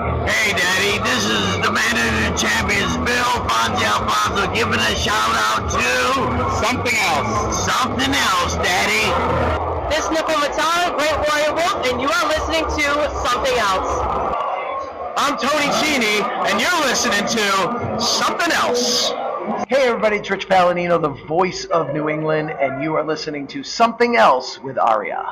Hey, Daddy, this is the man of the champions, Bill Fonzie Alfonso, giving a shout out to something else. Something else, Daddy. This is Nickel Matara, Great Warrior Wolf, and you are listening to Something Else. I'm Tony Cini, and you're listening to something else. Hey everybody, it's Rich Palladino, the voice of New England, and you are listening to Something Else with Arya.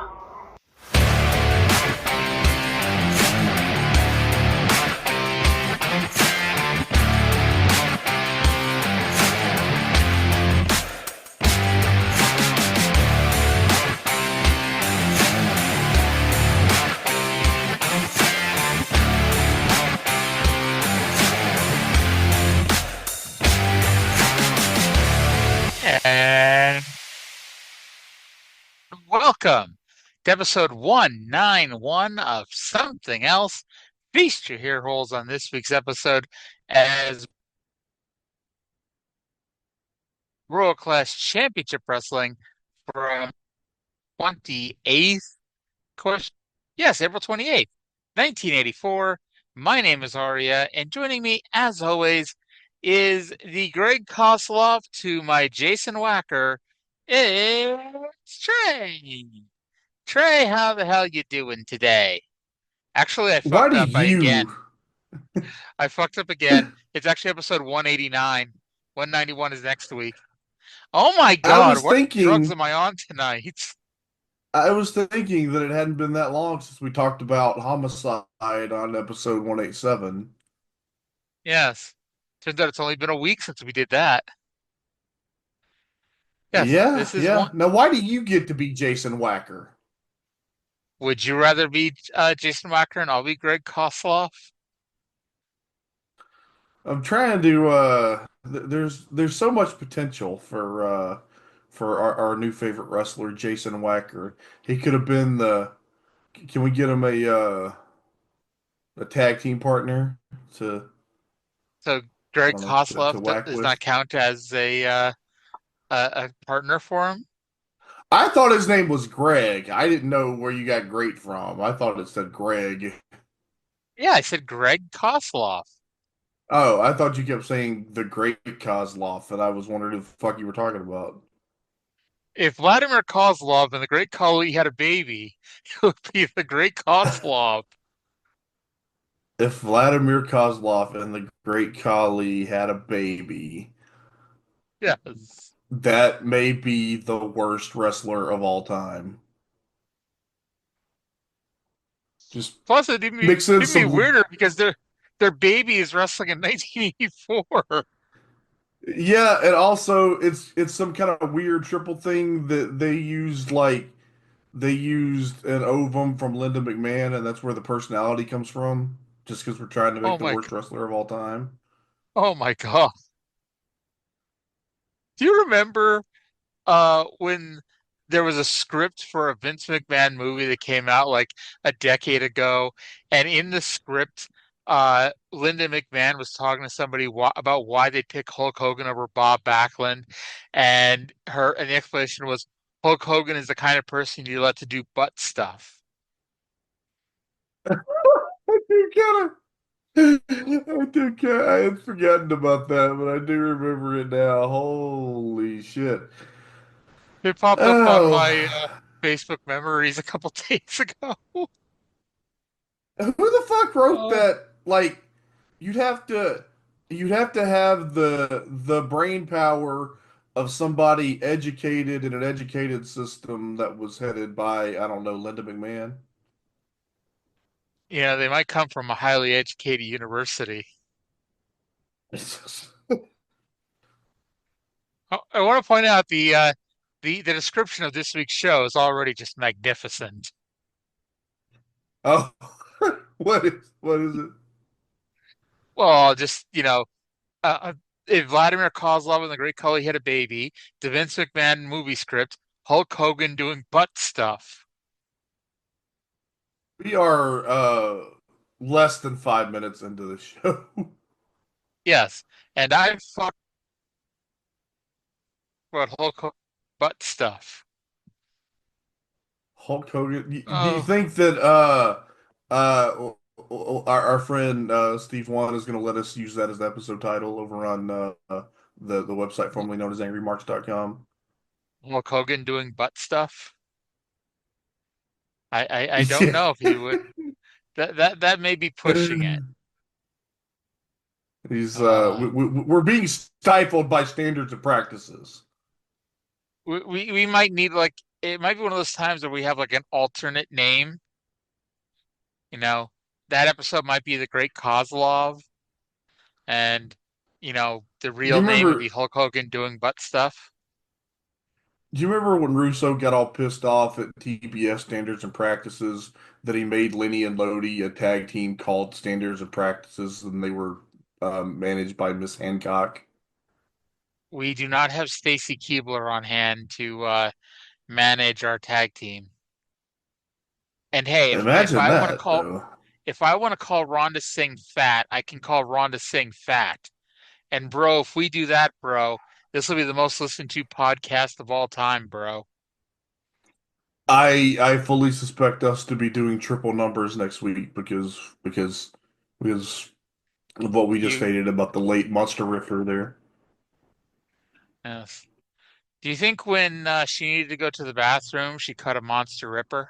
And welcome to episode 191 of Something Else. Feast your ear holes on this week's episode as Royal Class Championship Wrestling from 28th, yes, April 28th, 1984. My name is Arya, and joining me, as always, is the Greg Kozlov to my Jason Wacker. It's Trae. Trae, how the hell you doing today? Actually, I Why fucked do up again. you? I fucked up again. It's actually episode 189. 191 is next week. Oh my I God, was what drugs thinking. am I on tonight? I was thinking that it hadn't been that long since we talked about homicide on episode 187. Yes. Turns out it's only been a week since we did that. Yes, Yeah, this is one. yeah. Now, why do you get to be Jason Wacker? Would you rather be Jason Wacker and I'll be Greg Kozlov? I'm trying to. There's so much potential for our new favorite wrestler, Jason Wacker. He could have been the. Can we get him a tag team partner to So I Greg don't know to Kozlov whack does not with? count as a partner for him? I thought his name was Greg. I didn't know where you got great from. I thought it said Greg. Yeah, I said Greg Kozlov. Oh, I thought you kept saying the Great Kozlov, and I was wondering who the fuck you were talking about. If Vladimir Kozlov and the Great Khali had a baby, it would be the Great Kozlov. If Vladimir Kozlov and the Great Khali had a baby, Yes. that may be the worst wrestler of all time. Just Plus, it'd even mix in be some. weirder because their baby is wrestling in 1984. Yeah, and also it's some kind of weird triple thing that they used an ovum from Linda McMahon, and that's where the personality comes from. Just because we're trying to Oh make the my, worst wrestler of all time. oh my God. Do you remember when there was a script for a Vince McMahon movie that came out like a decade ago, and in the script, Linda McMahon was talking to somebody about why they pick Hulk Hogan over Bob Backlund, and the explanation was Hulk Hogan is the kind of person you let to do butt stuff. I do kind of, I do kind. I had forgotten about that, but I do remember it now. Holy shit! It popped up on Oh, my Facebook memories a couple days ago. who the fuck wrote Uh, that? Like, you'd have to, you'd have to have the brain power of somebody educated in an educated system that was headed by, I don't know, Linda McMahon. they might come from a highly educated university. I want to point out the description of this week's show is already just magnificent. Oh, what is it? Well, just uh, uh, if Vladimir Kozlov and the Great Khali had a baby, the Vince McMahon movie script, Hulk Hogan doing butt stuff. We are less than 5 minutes into the show. Yes, and I fuck about Hulk Hogan butt stuff. Hulk Hogan. Do you Oh, think that our friend Steve Wan is going to let us use that as the episode title over on the website formerly known as angrymarks.com. Hulk Hogan doing butt stuff. I don't Yeah. know if he would. That may be pushing it. He's Uh, we're being stifled by standards and practices. we might need like it might be one of those times where we have like an alternate name. You know, that episode might be the Great Kozlov, and the Do you real name would be remember? Hulk Hogan doing butt stuff. Do you remember when Russo got all pissed off at TBS standards and practices that he made Lenny and Lodi a tag team called Standards and Practices, and they were managed by Miss Hancock? We do not have Stacy Keibler on hand to manage our tag team. And hey, if Imagine I want to that, call though. if I want to call Rhonda Singh fat, I can call Rhonda Singh fat. And bro, if we do that, bro, this will be the most listened to podcast of all time, bro. I fully suspect us to be doing triple numbers next week because of what we just You, stated about the late Monster Riffer there. yes. Do you think when she needed to go to the bathroom, she cut a monster ripper?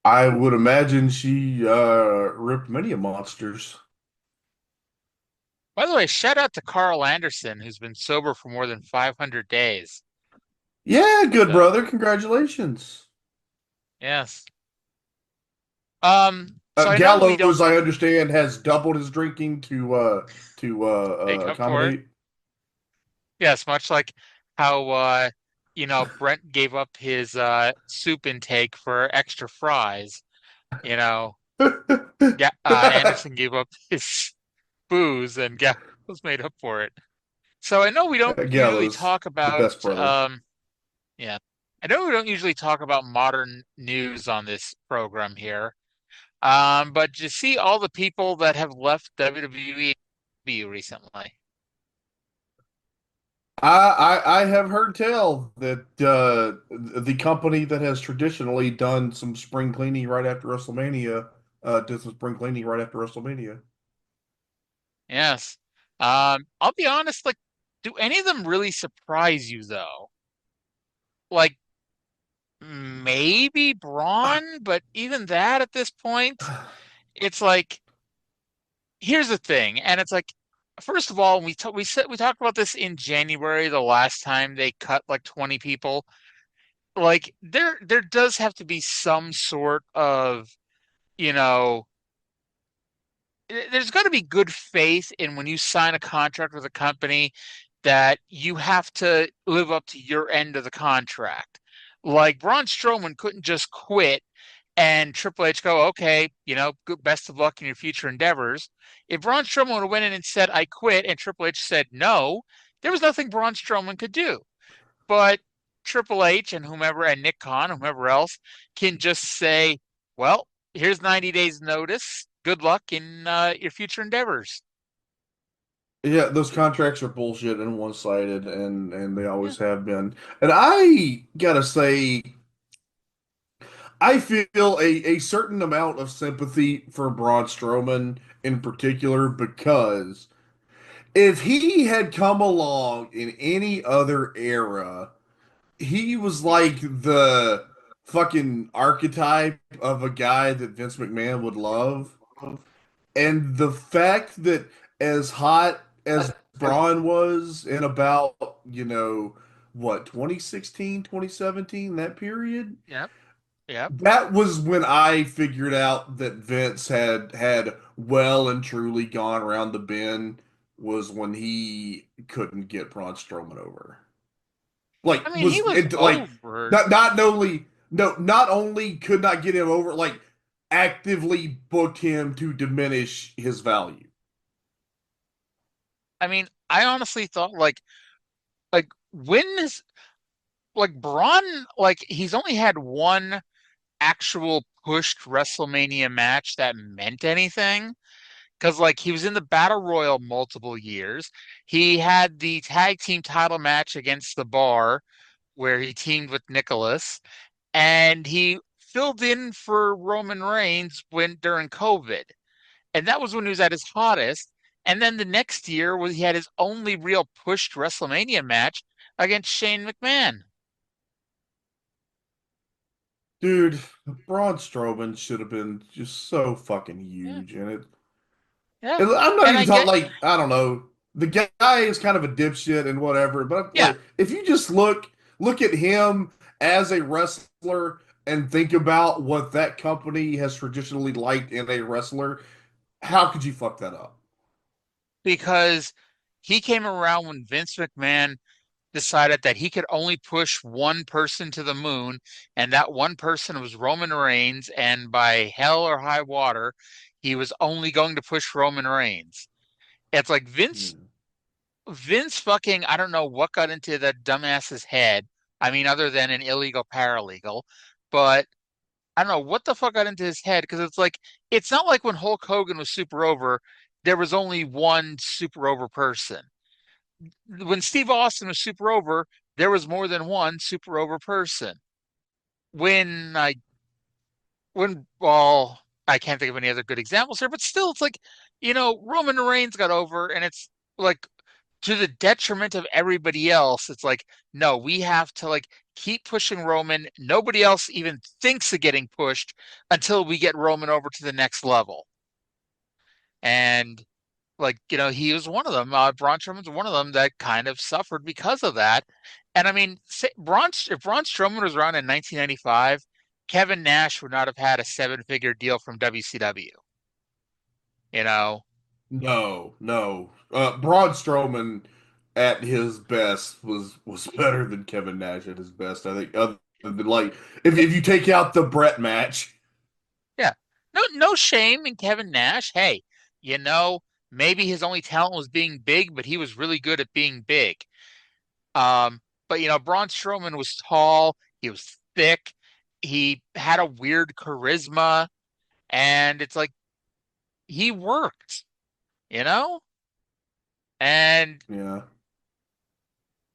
I would imagine she ripped many of monsters. By the way, shout out to Carl Anderson, who's been sober for more than 500 days. Yeah, good So, brother. Congratulations. yes. So I know we don't Gallows, I understand, has doubled his drinking to make up for it. accommodate. Yes, much like how Brent gave up his soup intake for extra fries. You know, yeah, Anderson gave up his booze and was made up for it. So I know we don't usually Gallows, talk the about best brother. yeah. I know we don't usually talk about modern news on this program here. But you see all the people that have left WWE recently. I have heard tell that the company that has traditionally done some spring cleaning right after WrestleMania did some spring cleaning right after WrestleMania. Yes. I'll be honest, like, do any of them really surprise you though? Like maybe Braun, but even that at this point, it's like here's the thing, and it's like first of all, we talked about this in January the last time they cut like 20 people. Like there does have to be some sort of, you know, there's got to be good faith in when you sign a contract with a company that you have to live up to your end of the contract. Like Braun Strowman couldn't just quit and Triple H go, okay, good, best of luck in your future endeavors. If Braun Strowman would have went in and said, I quit, and Triple H said no, there was nothing Braun Strowman could do. But Triple H and whomever, and Nick Khan, whomever else, can just say, well, here's 90 days notice. Good luck in your future endeavors. Yeah, those contracts are bullshit and one-sided, and they Yeah. always have been. And I gotta say, I feel a certain amount of sympathy for Braun Strowman in particular because if he had come along in any other era, he was like the fucking archetype of a guy that Vince McMahon would love. And the fact that as hot as Braun was in about, what, 2016, 2017, that period, Yep. Yep. that was when I figured out that Vince had well and truly gone around the bend was when he couldn't get Braun Strowman over. Like I mean, he was was it like over. not only could not get him over, like actively booked him to diminish his value. I mean, I honestly thought like when is like Braun like he's only had one actual pushed WrestleMania match that meant anything. Because like he was in the Battle Royal multiple years. He had the tag team title match against the Bar, where he teamed with Nicholas, and he filled in for Roman Reigns during COVID, and that was when he was at his hottest. And then the next year was he had his only real pushed WrestleMania match against Shane McMahon. Dude, Braun Strowman should have been just so fucking Yeah, huge, and yeah. I'm not And even I talking get, like I don't know. The guy is kind of a dipshit and whatever, but yeah, like if you just look at him as a wrestler and think about what that company has traditionally liked in a wrestler, how could you fuck that up? because he came around when Vince McMahon decided that he could only push one person to the moon, and that one person was Roman Reigns, and by hell or high water, he was only going to push Roman Reigns. It's like Hmm. Vince fucking, I don't know what got into that dumbass's head. I mean, other than an illegal paralegal, but I don't know what the fuck got into his head because it's like, it's not like when Hulk Hogan was super over, there was only one super over person. When Steve Austin was super over, there was more than one super over person. When I well, I can't think of any other good examples here, but still, it's like, Roman Reigns got over, and it's like to the detriment of everybody else. It's like, no, we have to like keep pushing Roman. Nobody else even thinks of getting pushed until we get Roman over to the next level. And like, he was one of them. Braun Strowman's one of them that kind of suffered because of that. And I mean, if Braun Strowman was around in 1995, Kevin Nash would not have had a seven-figure deal from WCW. You know, No, no. Braun Strowman at his best was better than Kevin Nash at his best. I think, other than like if you take out the Brett match. yeah. No shame in Kevin Nash. Hey, you know, maybe his only talent was being big, but he was really good at being big. But Braun Strowman was tall, he was thick, he had a weird charisma, and it's like he worked, you know? And Yeah.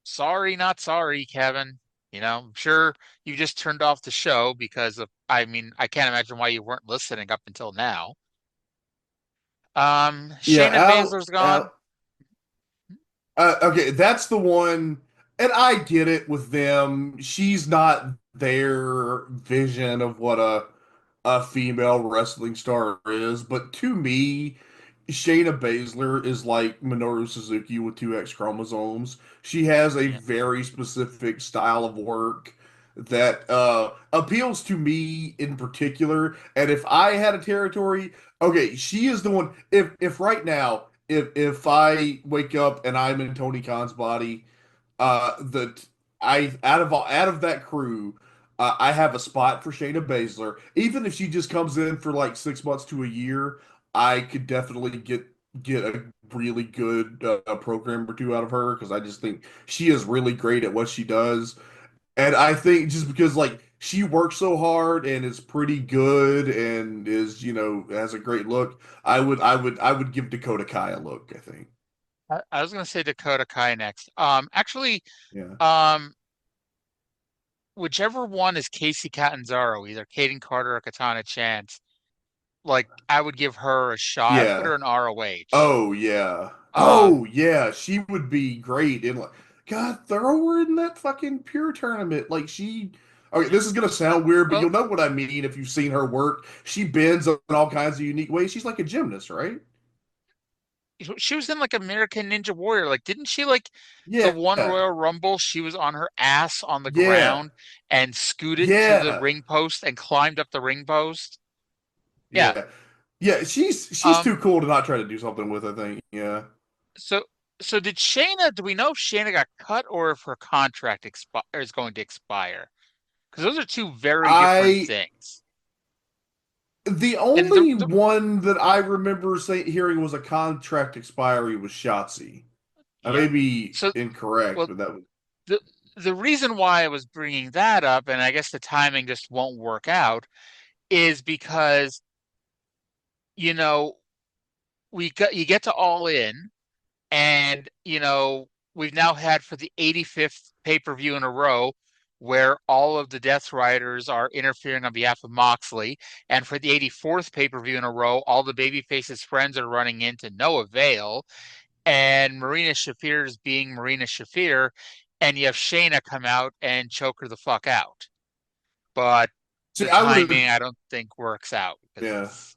sorry, not sorry, Kevin. I'm sure you just turned off the show because I mean, I can't imagine why you weren't listening up until now. Yeah, Shayna Baszler's gone. Okay, that's the one, and I get it with them. She's not their vision of what a female wrestling star is, but to me, Shayna Baszler is like Minoru Suzuki with two X chromosomes. She has a Yeah. very specific style of work that appeals to me in particular. And if I had a territory, okay, she is the one. If right now, if I wake up and I'm in Tony Khan's body, that I out of that crew, I have a spot for Shayna Baszler. Even if she just comes in for like 6 months to a year, I could definitely get a really good program or two out of her because I just think she is really great at what she does. And I think just because like she works so hard and is pretty good and is has a great look, I would give Dakota Kai a look. I think. I was gonna say Dakota Kai next. Actually, Yeah. um, whichever one is Casey Catanzaro, either Kaden Carter or Katana Chance, like I would give her a shot. I'd put Yeah. her in ROH. Oh yeah. Um, Oh yeah. She would be great in like God, throw her in that fucking pure tournament. Like she okay, yeah. this is gonna sound weird, but Well, you'll know what I mean if you've seen her work. She bends in all kinds of unique ways. She's like a gymnast, right? she was in like American Ninja Warrior. Like, didn't she like the Yeah. one Royal Rumble? She was on her ass on the Yeah. ground and scooted to the Yeah. ring post and climbed up the ring post. Yeah. Yeah. Yeah, she's Um. too cool to not try to do something with, I think. Yeah. So so did Shayna? Do we know if Shayna got cut or if her contract is going to expire? Because those are two very different I things. the And only one that I remember hearing was a contract expiry was Shotzi. I yeah. may be So incorrect, well, but that was the the reason why I was bringing that up, and I guess the timing just won't work out, is because you know you get to All In, and we've now had for the 85th pay-per-view in a row where all of the Death Riders are interfering on behalf of Moxley. And for the 84th pay-per-view in a row, all the babyface's friends are running in to no avail. And Marina Shafir is being Marina Shafir, and you have Shayna come out and choke her the fuck out. But See, the I would have. timing, I don't think works out because Yeah, it's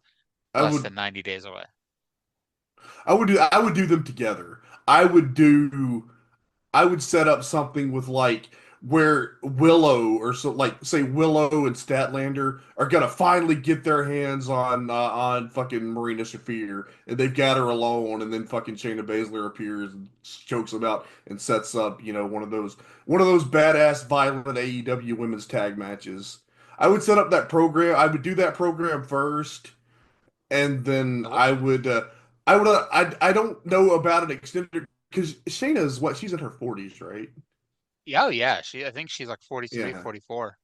I less would. than 90 days away. I would do them together. I would do. I would set up something with like where Willow or so like say Willow and Statlander are gonna finally get their hands on fucking Marina Shafir and they've got her alone and then fucking Shayna Baszler appears and chokes them out and sets up one of those badass violent AEW women's tag matches. I would set up that program. I would do that program first and then I don't know about an extended because Shayna's what she's in her 40s, right? Yeah, oh yeah. I think she's like 43, Yeah. 44.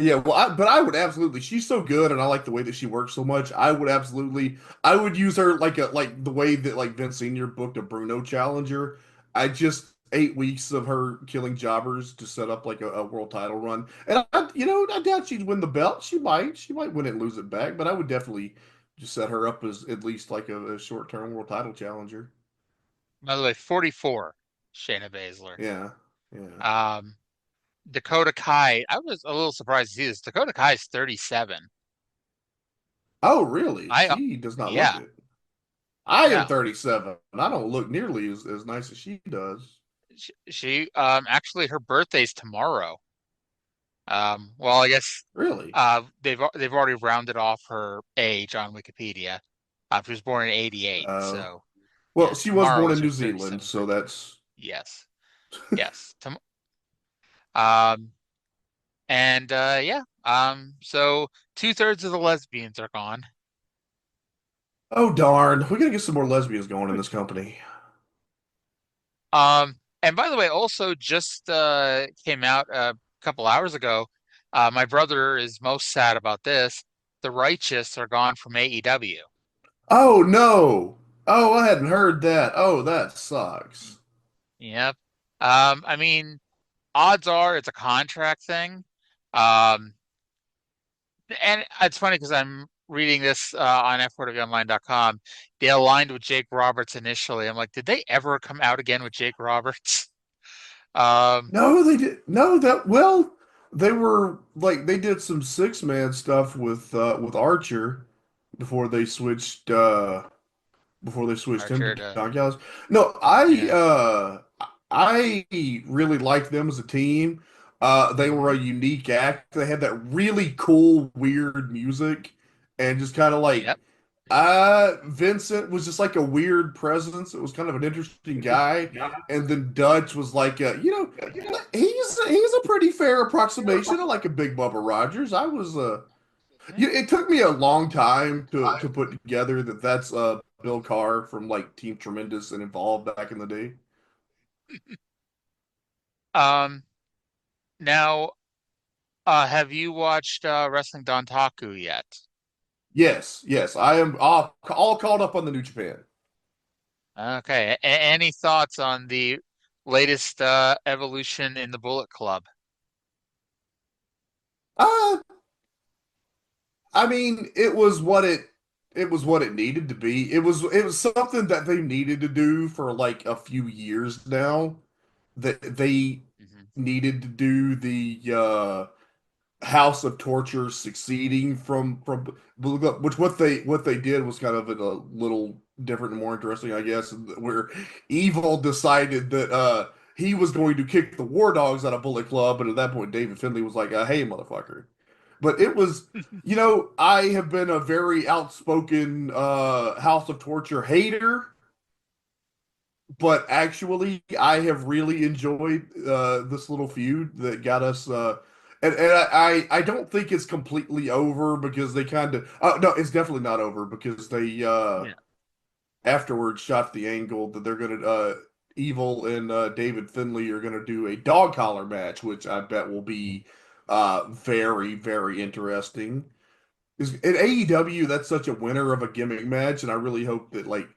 Yeah, well, but I would absolutely. She's so good, and I like the way that she works so much. I would use her like the way that like Vince Senior booked a Bruno challenger. I just 8 weeks of her killing jobbers to set up like a world title run, and I doubt she'd win the belt. She might win it and lose it back, but I would definitely just set her up as at least like a short term world title challenger. By the way, 44, Shayna Baszler. Yeah, yeah. Um, Dakota Kai, I was a little surprised to see this. Dakota Kai is 37. Oh, really? I, She does not look yeah, it. I am no. 37, and I don't look nearly as nice as she does. Actually, her birthday's tomorrow. Well, I guess Really? they've already rounded off her age on Wikipedia. She was born in 88, Uh, so well, yeah, she was tomorrow born is in her New Zealand, 37th so birthday. that's. Yes, yes. Um, and yeah, so 2/3 of the lesbians are gone. Oh, darn. We gotta get some more lesbians going in this company. And by the way, also just came out a couple hours ago. My brother is most sad about this. The Righteous are gone from AEW. Oh, no. Oh, I hadn't heard that. Oh, that sucks. Yep. I mean, odds are it's a contract thing. Um, and it's funny because I'm reading this on F4WOnline.com. They aligned with Jake Roberts initially. I'm like, did they ever come out again with Jake Roberts? Um, No, they did. No, they were like they did some six-man stuff with Archer before they switched him to Archer to Don Callis. No, yeah. I really liked them as a team. They were Hmm. a unique act. They had that really cool, weird music, and just kind of like Yep. Vincent was just like a weird presence. It was kind of an interesting guy, and then Dutch was like, he's a pretty fair approximation of like a Big Bubba Rogers. Yeah. It took me a long time to put together that that's Bill Carr from like Team Tremendous and Involved back in the day. Um, now, have you watched Wrestling Dontaku yet? Yes, yes, I am all caught up on the New Japan. Okay. Any thoughts on the latest evolution in the Bullet Club? Uh, I mean, it was what it needed to be. It was something that they needed to do for like a few years now. That they Hmm. needed to do the House of Torture succeeding from which what they did was kind of a little different and more interesting, I guess, where Evil decided that he was going to kick the War Dogs out of Bullet Club, and at that point David Finley was like, "Hey, motherfucker." But it was, I have been a very outspoken House of Torture hater, but actually, I have really enjoyed this little feud that got us. I don't think it's completely over because they kind of. No, it's definitely not over because they Yeah. afterwards shot the angle that they're gonna. Evil and David Finley are gonna do a dog collar match, which I bet will be very very interesting. In AEW, that's such a winner of a gimmick match, and I really hope that like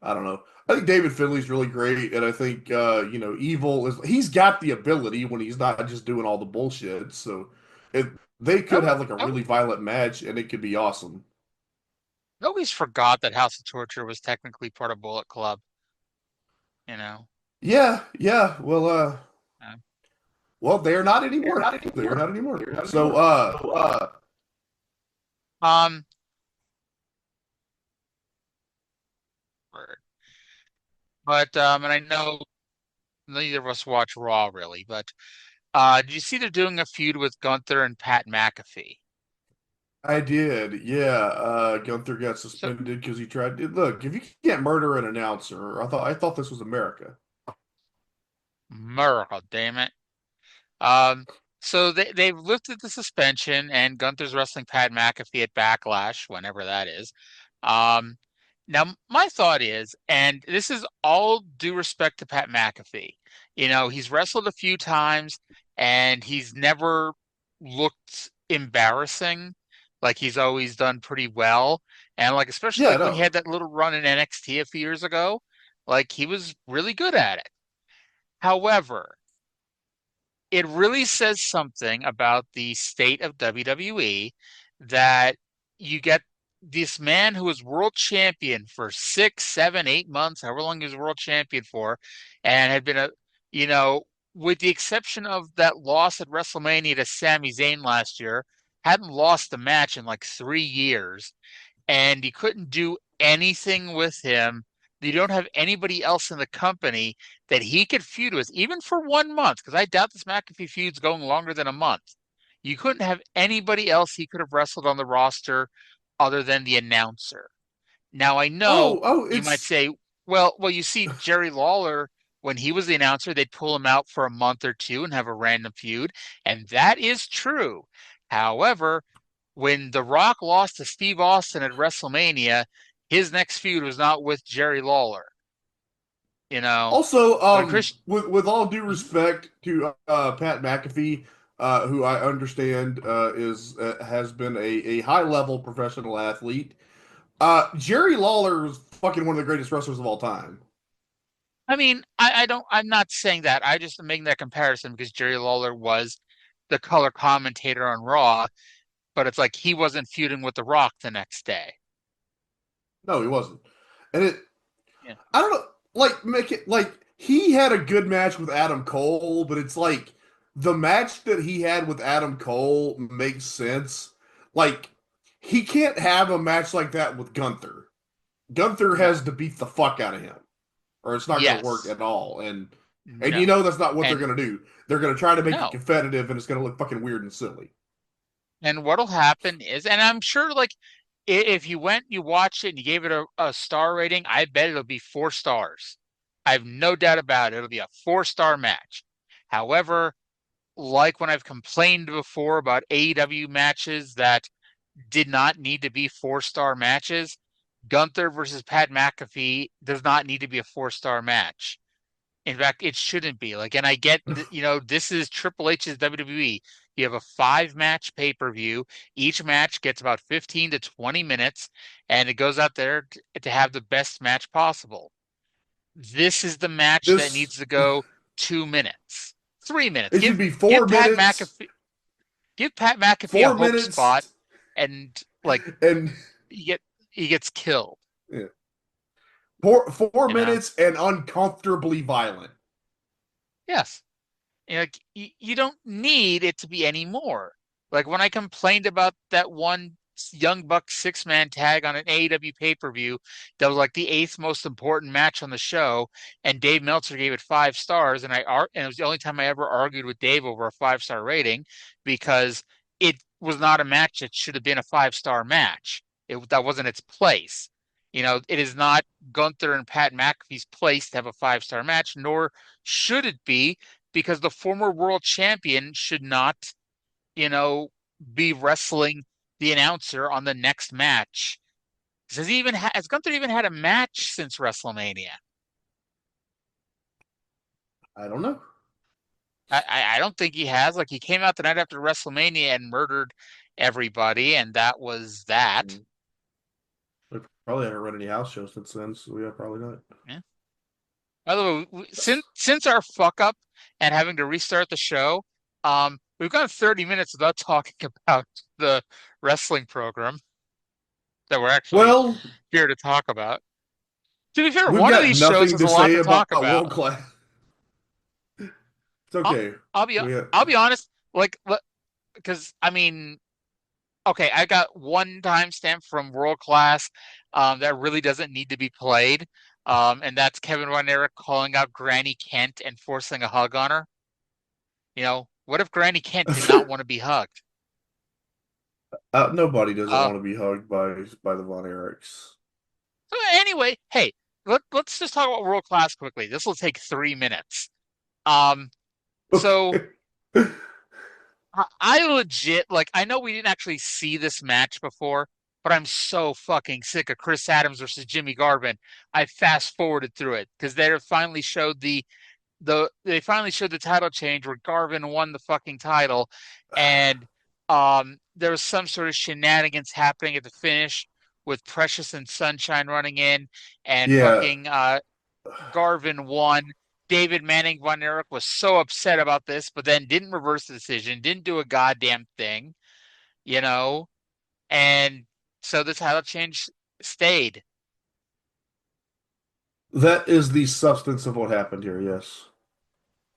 I don't know. I think David Finley's really great, and I think Evil he's got the ability when he's not just doing all the bullshit. So if they I, could have like a I really violent match, and it could be awesome. always forgot that House of Torture was technically part of Bullet Club. You know. Yeah, yeah. Uh, Well, they're not anymore. They're not anymore. So, um. But and I know neither of us watch Raw really, but did you see they're doing a feud with Gunther and Pat McAfee? I did. Yeah, Gunther got So suspended because he tried to look. If you can't murder an announcer, I thought this was America. Miracle, damn it. Um, so they've lifted the suspension, and Gunther's wrestling Pat McAfee at Backlash, whenever that is. Um, now my thought is, and this is all due respect to Pat McAfee. He's wrestled a few times, and he's never looked embarrassing. Like he's always done pretty well, and like especially Yeah, like when he no. had that little run in NXT a few years ago, like he was really good at it. However, it really says something about the state of WWE that you get this man who was world champion for 6, 7, 8 months, however long he was world champion for, and had been you know, with the exception of that loss at WrestleMania to Sami Zayn last year, hadn't lost a match in like 3 years and you couldn't do anything with him. You don't have anybody else in the company that he could feud with, even for 1 month, because I doubt this McAfee feud's going longer than a month. You couldn't have anybody else he could have wrestled on the roster other than the announcer. Now I know you might It's say, well, you see Jerry Lawler when he was the announcer, they'd pull him out for a month or two and have a random feud, and that is true. However, when The Rock lost to Steve Austin at WrestleMania, his next feud was not with Jerry Lawler, you know. also When Chris, with all due Mhm. respect to Pat McAfee, who I understand is has been a high level professional athlete. Jerry Lawler is fucking one of the greatest wrestlers of all time. I mean, I'm not saying that. I just am making that comparison because Jerry Lawler was the color commentator on Raw, but it's like he wasn't feuding with The Rock the next day. No, he wasn't. And Yeah. I don't know, like make it like he had a good match with Adam Cole, but it's like the match that he had with Adam Cole makes sense. Like he can't have a match like that with Gunther. Gunther No. has to beat the fuck out of him, or it's not going to work Yes. at all. And No. that's not what they're And going to do. They're going to try to make it no. competitive, and it's going to look fucking weird and silly. And what'll happen is, and I'm sure like if you went, you watched it and you gave it a star rating, I bet it'll be 4 stars. I have no doubt about it. It'll be a 4 star match. However, like when I've complained before about AEW matches that did not need to be 4 star matches, Gunther versus Pat McAfee does not need to be a 4 star match. In fact, it shouldn't be. Like, and I get, this is Triple H's WWE. You have a 5 match pay-per-view. Each match gets about 15 to 20 minutes, and it goes out there to have the best match possible. This is the match that This needs to go 2 minutes, 3 minutes. it should be Give four Pat minutes, McAfee give Pat McAfee a four hope spot, minutes, and like and he get he gets killed. yeah, four You know? minutes and uncomfortably violent. Yes. Like you don't need it to be any more. Like when I complained about that one Young Bucks 6-man tag on an AEW pay-per-view that was like the eighth most important match on the show, and Dave Meltzer gave it 5 stars, and it was the only time I ever argued with Dave over a 5 star rating because it was not a match that should have been a 5 star match. That wasn't its place. It is not Gunther and Pat McAfee's place to have a 5 star match, nor should it be because the former world champion should not, you know, be wrestling the announcer on the next match. Has Gunther even had a match since WrestleMania? I don't know. I don't think he has. Like he came out the night after WrestleMania and murdered everybody, and that was that. Probably haven't run any house shows since then, so yeah, probably not. Yeah. By the way, since our fuck up and having to restart the show, we've gone 30 minutes without talking about the wrestling program that we're actually Well, here to talk about. To be fair, we've one of got these shows nothing has to a lot say to about talk about. world class. It's I'll, okay. I'll be We I'll be honest, like, because I mean, okay, I got one timestamp from World Class that really doesn't need to be played, and that's Kevin Von Erich calling out Granny Kent and forcing a hug on her. You know, what if Granny Kent did not want to be hugged? nobody doesn't Uh, want to be hugged by the Von Erichs. so anyway, hey, let's just talk about World Class quickly. This will take 3 minutes. Um, so Okay. I legit like I know we didn't actually see this match before, but I'm so fucking sick of Chris Adams versus Jimmy Garvin. I fast forwarded through it because they finally showed they finally showed the title change where Garvin won the fucking title, and there was some sort of shenanigans happening at the finish with Precious and Sunshine running in, and Yeah, fucking Garvin won. David Manning Von Erich was so upset about this, but then didn't reverse the decision, didn't do a goddamn thing, you know, and so the title change stayed. that is the substance of what happened here. Yes.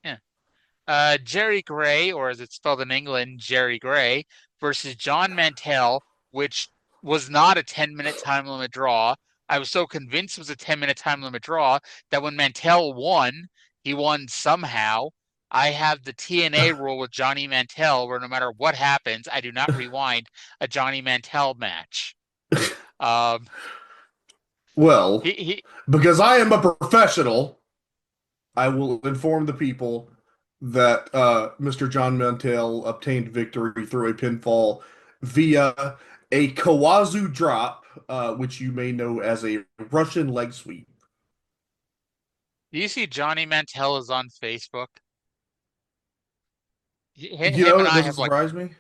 Yeah. Jerry Gray, or as it's spelled in England, Jerry Gray, versus John Mantell, which was not a 10-minute time limit draw. I was so convinced it was a 10-minute time limit draw that when Mantell won, he won somehow. I have the TNA rule with Johnny Mantell where no matter what happens, I do not rewind a Johnny Mantell match. Um, Well, he because I am a professional, I will inform the people that Mr. John Mantell obtained victory through a pinfall via a Kawazu drop, which you may know as a Russian leg sweep. Do you see Johnny Mantell is on Facebook? You Him know, and it I doesn't have like surprise me.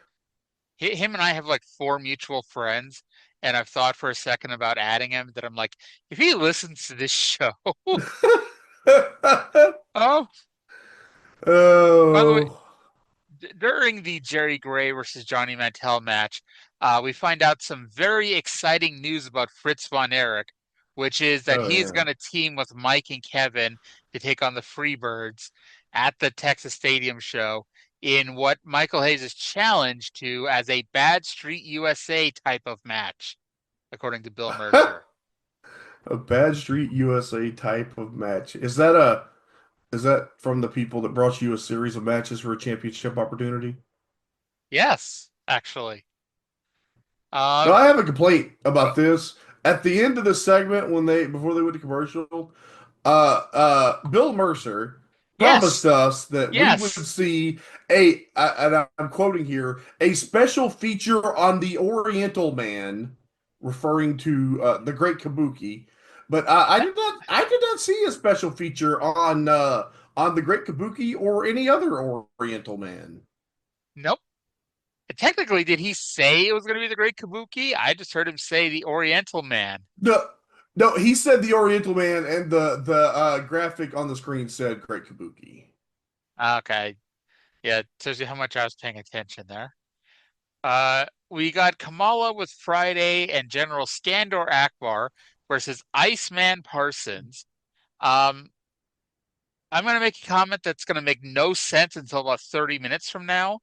him and I have like four mutual friends, and I've thought for a second about adding him. That I'm like, if he listens to this show, oh, by the way, Oh, during the Jerry Gray versus Johnny Mantell match, we find out some very exciting news about Fritz Von Erich, which is that oh he's yeah. going to team with Mike and Kevin to take on the Freebirds at the Texas Stadium show in what Michael Hayes is challenged to as a Bad Street USA type of match, according to Bill Mercer. A Bad Street USA type of match. Is that from the people that brought you a series of matches for a championship opportunity? Yes, actually. No, Um, I have a complaint about this. At the end of the segment, when they before they went to commercial, Bill Mercer promised yes, us that we would yes. see and I'm quoting here, a special feature on the Oriental Man, referring to the Great Kabuki. But I did not see a special feature on the Great Kabuki or any other Oriental Man. Nope. Technically, did he say it was going to be the Great Kabuki? I just heard him say the Oriental Man. No, no, he said the Oriental Man, and the graphic on the screen said Great Kabuki. Okay. Yeah, tells you how much I was paying attention there. We got Kamala with Friday and General Skandor Akbar versus Iceman Parsons. Um, I'm going to make a comment that's going to make no sense until about 30 minutes from now.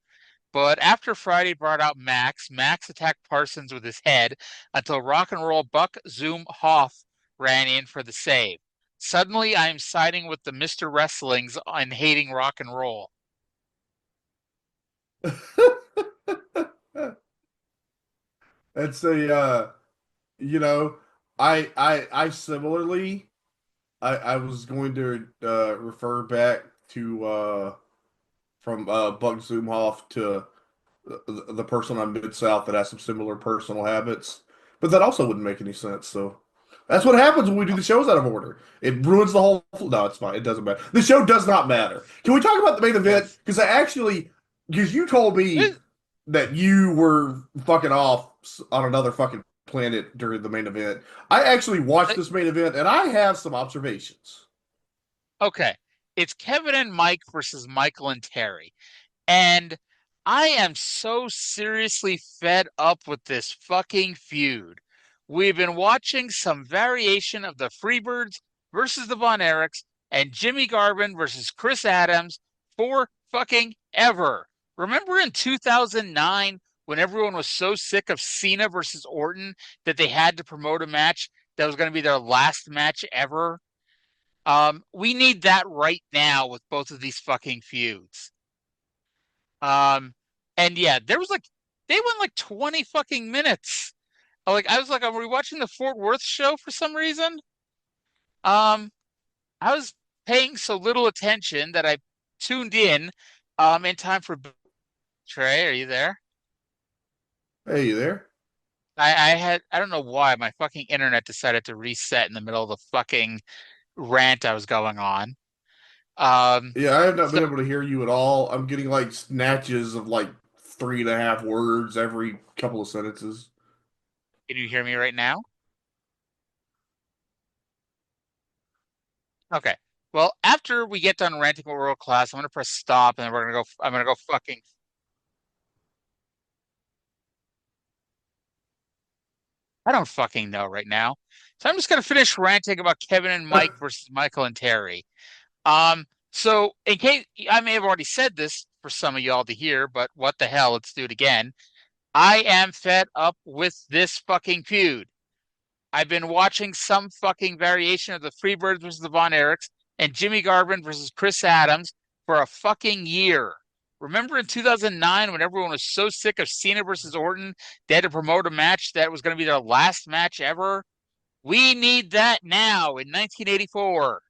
But after Friday brought out Max attacked Parsons with his head until Rock and Roll Buck Zoom Hoff ran in for the save. Suddenly, I am siding with the Mr. Wrestlings on hating rock and roll. It's a you know, I similarly I was going to refer back to from Buck Zumhoff to the person on Mid South that has some similar personal habits, but that also wouldn't make any sense. So that's what happens when we do the shows out of order. It ruins the whole. No, it's fine. It doesn't matter. The show does not matter. Can we talk about the main event? Yes. Because you told me that you were fucking off on another fucking plan it during the main event. I actually watched this main event, and I have some observations. Okay. It's Kevin and Mike versus Michael and Terry. And I am so seriously fed up with this fucking feud. We've been watching some variation of the Freebirds versus the Von Erichs and Jimmy Garvin versus Chris Adams for fucking ever. Remember in 2009 when everyone was so sick of Cena versus Orton that they had to promote a match that was going to be their last match ever? We need that right now with both of these fucking feuds. Um, and yeah, there was like they went like 20 fucking minutes. Like I was like, are we watching the Fort Worth show for some reason? Um, I was paying so little attention that I tuned in time for Trey. Are you there? Hey, you there? I don't know why my fucking internet decided to reset in the middle of the fucking rant I was going on. Um, Yeah, I have not so been able to hear you at all. I'm getting like snatches of like 3.5 words every couple of sentences. can you hear me right now? Okay. Well, after we get done ranting about world class, I'm gonna press stop and then we're gonna go. I'm gonna go fucking. I don't fucking know right now. So I'm just gonna finish ranting about Kevin and Mike versus Michael and Terry. So in case I may have already said this for some of y'all to hear, but what the hell? Let's do it again. I am fed up with this fucking feud. I've been watching some fucking variation of the Freebirds versus the Von Erichs and Jimmy Garvin versus Chris Adams for a fucking year. Remember in 2009 when everyone was so sick of Cena versus Orton, they had to promote a match that was going to be their last match ever? We need that now in 1984.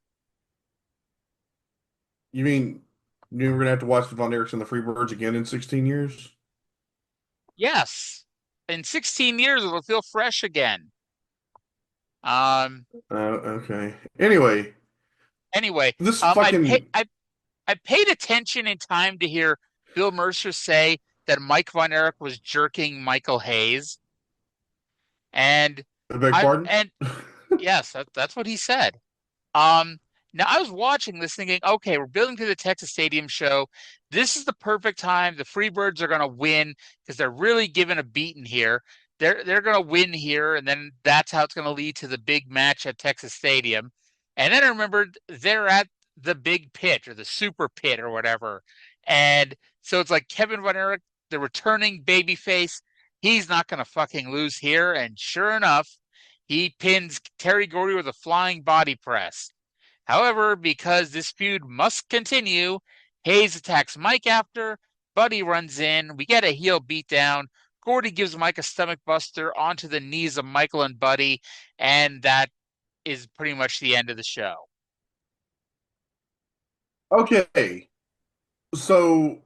You mean we're gonna have to watch the Von Erichs and the Freebirds again in 16 years? Yes. In 16 years, it'll feel fresh again. Um, Okay. Anyway, anyway, this I pay, fucking I paid attention in time to hear Bill Mercer say that Mike Von Erich was jerking Michael Hayes, and I beg I pardon? and yes, that's what he said. Um, Now I was watching this thinking, okay, we're building to the Texas Stadium show. This is the perfect time. The Freebirds are going to win because they're really given a beating here. They're going to win here, and then that's how it's going to lead to the big match at Texas Stadium. And then I remembered they're at the big pit or the super pit or whatever. And so it's like Kevin Von Erich, the returning babyface, he's not going to fucking lose here. And sure enough, he pins Terry Gordy with a flying body press. However, because this feud must continue, Hayes attacks Mike after, Buddy runs in, we get a heel beatdown. Gordy gives Mike a stomach buster onto the knees of Michael and Buddy, and that is pretty much the end of the show. Okay. So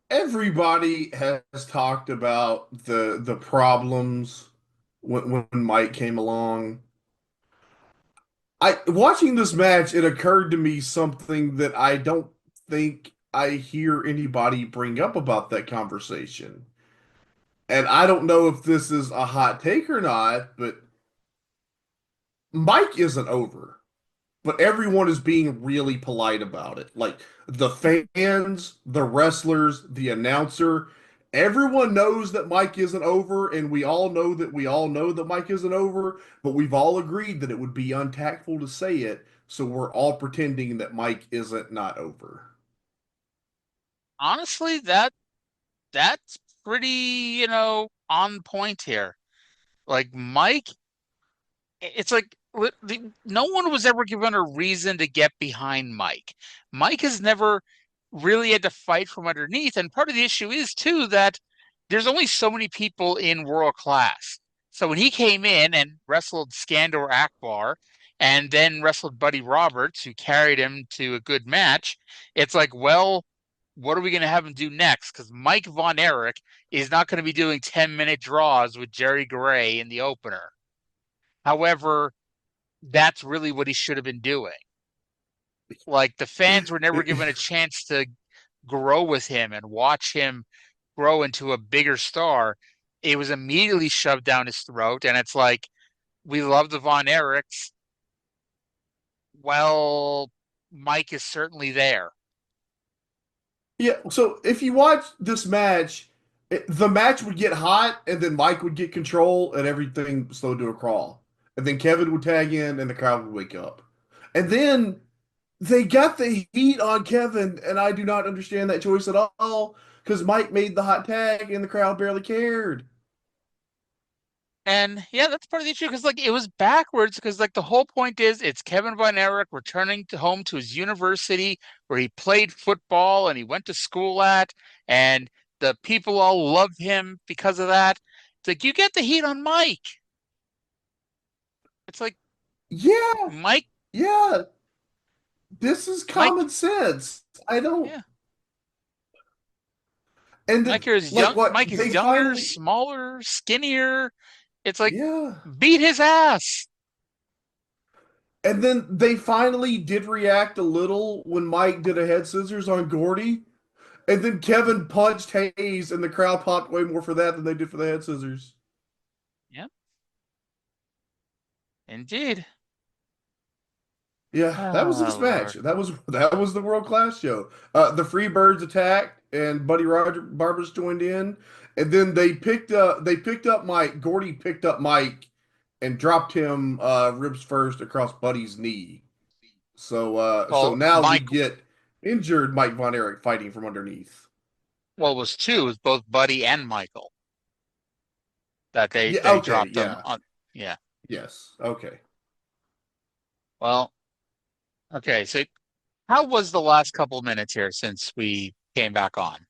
everybody has talked about the problems when Mike came along. I watching this match, it occurred to me something that I don't think I hear anybody bring up about that conversation. And I don't know if this is a hot take or not, but Mike isn't over. But everyone is being really polite about it. Like the fans, the wrestlers, the announcer, everyone knows that Mike isn't over, and we all know that Mike isn't over, but we've all agreed that it would be untactful to say it, so we're all pretending that Mike isn't not over. Honestly, that's pretty, on point here. Like Mike, it's like no one was ever given a reason to get behind Mike. Mike has never really had to fight from underneath, and part of the issue is too that there's only so many people in world class. So when he came in and wrestled Skandor Akbar and then wrestled Buddy Roberts, who carried him to a good match, it's like, well, what are we going to have him do next? Because Mike Von Erich is not going to be doing 10-minute draws with Jerry Gray in the opener. However, that's really what he should have been doing. Like the fans were never given a chance to grow with him and watch him grow into a bigger star. it was immediately shoved down his throat, and it's like, we love the Von Erichs. Well, Mike is certainly there. Yeah, so if you watch this match, the match would get hot, and then Mike would get control, and everything slowed to a crawl. And then Kevin would tag in, and the crowd would wake up. And then they got the heat on Kevin, and I do not understand that choice at all, because Mike made the hot tag, and the crowd barely cared. And yeah, that's part of the issue because like it was backwards because like the whole point is it's Kevin Von Erich returning to home to his university where he played football and he went to school at, and the people all love him because of that. It's like you get the heat on Mike. It's like Yeah, Mike, yeah, this is Mike, common sense. I don't. yeah. And Mike then, here is like, young. what Mike is they younger, finally. smaller, skinnier. It's like Yeah. beat his ass. And then they finally did react a little when Mike did a head scissors on Gordy. And then Kevin punched Hayes, and the crowd popped way more for that than they did for the head scissors. Yep, indeed. Yeah, that was Oh this match. Lord. That was the world class show. The Freebirds attacked, and Buddy Roger Barbers joined in, and then they picked up Mike. Gordy picked up Mike and dropped him ribs first across Buddy's knee. So Well, now we Mike. get injured Mike Von Erich fighting from underneath. Well, it was two. It was both Buddy and Michael that they Yeah. Okay. dropped them Yeah. on. Yeah. Yes. Okay. Well, okay. So how was the last couple minutes here since we came back on?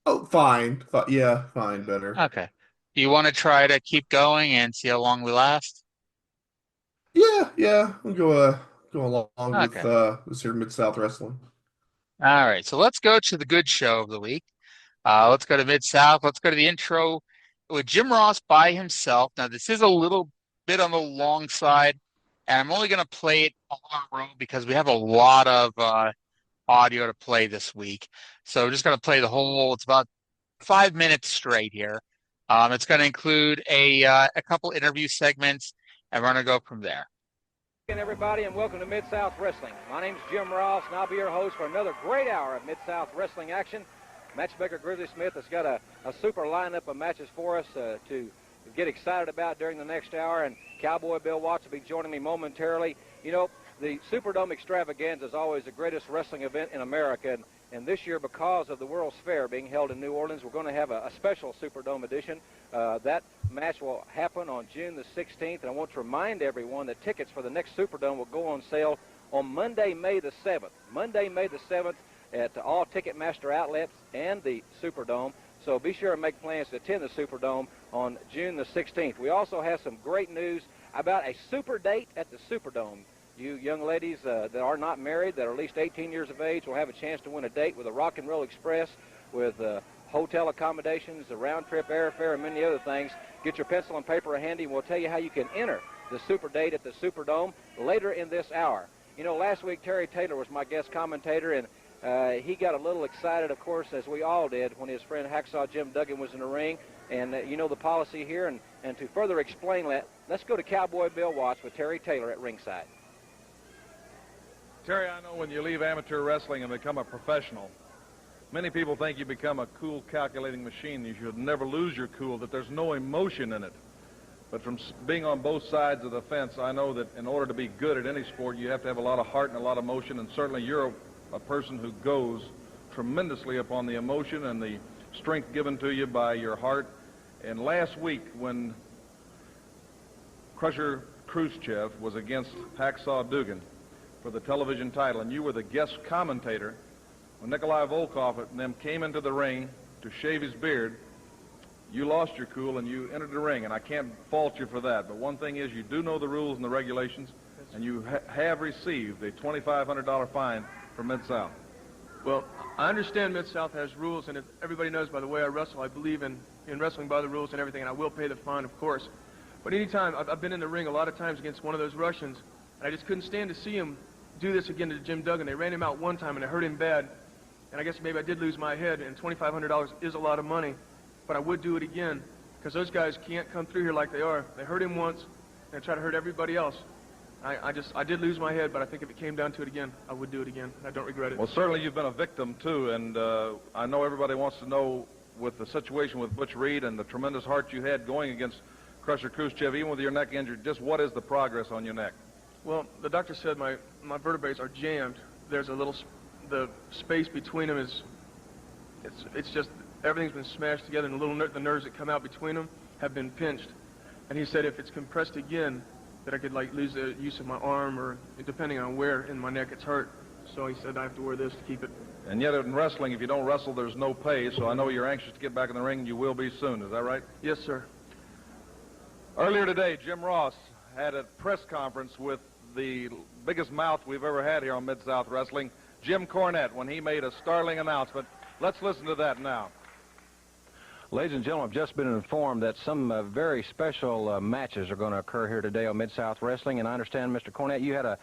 Oh, fine. Yeah, fine. Better. Okay. Do you want to try to keep going and see how long we last? Yeah. Yeah. We'll go along with Okay. this here Mid South Wrestling. All right. So let's go to the good show of the week. Let's go to Mid-South. Let's go to the intro with Jim Ross by himself. Now, this is a little bit on the long side, and I'm only going to play it all in a row because we have a lot of audio to play this week. So we're just going to play the whole, it's about 5 minutes straight here. It's going to include a couple interview segments, and we're going to go from there. Everybody, and welcome to Mid-South Wrestling. My name's Jim Ross, and I'll be your host for another great hour of Mid-South Wrestling action. Matchmaker Grizzly Smith has got a super lineup of matches for us to get excited about during the next hour, and Cowboy Bill Watts will be joining me momentarily. You know, the Superdome Extravaganza is always the greatest wrestling event in America, and this year, because of the World's Fair being held in New Orleans, we're going to have a special Superdome edition. That match will happen on June the 16th, and I want to remind everyone that tickets for the next Superdome will go on sale on Monday, May the 7th. Monday, May the 7th at all Ticketmaster outlets and the Superdome. So be sure to make plans to attend the Superdome on June the 16th. We also have some great news about a super date at the Superdome. You young ladies that are not married, that are at least 18 years of age, will have a chance to win a date with the Rock and Roll Express with hotel accommodations, the round-trip airfare, and many other things. Get your pencil and paper handy, and we'll tell you how you can enter the super date at the Superdome later in this hour. You know, last week Terry Taylor was my guest commentator, and he got a little excited, of course, as we all did, when his friend Hacksaw Jim Duggan was in the ring. And you know the policy here, and to further explain that, let's go to Cowboy Bill Watts with Terry Taylor at ringside. Terry, I know when you leave amateur wrestling and become a professional, many people think you become a cool, calculating machine. You should never lose your cool, that there's no emotion in it. But from being on both sides of the fence, I know that in order to be good at any sport, you have to have a lot of heart and a lot of emotion, and certainly you're a person who goes tremendously upon the emotion and the strength given to you by your heart. And last week, when Krusher Kruschev was against Hacksaw Duggan for the television title, and you were the guest commentator, when Nikolai Volkov and them came into the ring to shave his beard, you lost your cool and you entered the ring, and I can't fault you for that. But one thing is, you do know the rules and the regulations, and you have received a $2,500 fine from Mid-South. Well, I understand Mid-South has rules, and if everybody knows by the way I wrestle, I believe in wrestling by the rules and everything, and I will pay the fine, of course. But anytime, I've been in the ring a lot of times against one of those Russians, and I just couldn't stand to see him do this again to Jim Duggan. They ran him out one time, and it hurt him bad. And I guess maybe I did lose my head, and $2,500 is a lot of money. but I would do it again because those guys can't come through here like they are. They hurt him once, and try to hurt everybody else. I did lose my head, but I think if it came down to it again, I would do it again. I don't regret it. Well, certainly you've been a victim, too, and I know everybody wants to know, with the situation with Butch Reed and the tremendous heart you had going against Krusher Kruschev, even with your neck injured, just what is the progress on your neck? Well, the doctor said my vertebrae are jammed. There's a little, the space between them is, it's just, everything's been smashed together, and the nerves that come out between them have been pinched. And he said if it's compressed again, that I could like lose the use of my arm, or depending on where in my neck it's hurt. So he said I have to wear this to keep it. And yet in wrestling, if you don't wrestle, there's no pay, so I know you're anxious to get back in the ring, and you will be soon. Is that right? Yes, sir. Earlier today, Jim Ross had a press conference with the biggest mouth we've ever had here on Mid-South Wrestling, Jim Cornette, when he made a startling announcement. Let's listen to that now. Ladies and gentlemen, I've just been informed that some very special matches are going to occur here today on Mid-South Wrestling, and I understand, Mr. Cornette, you had a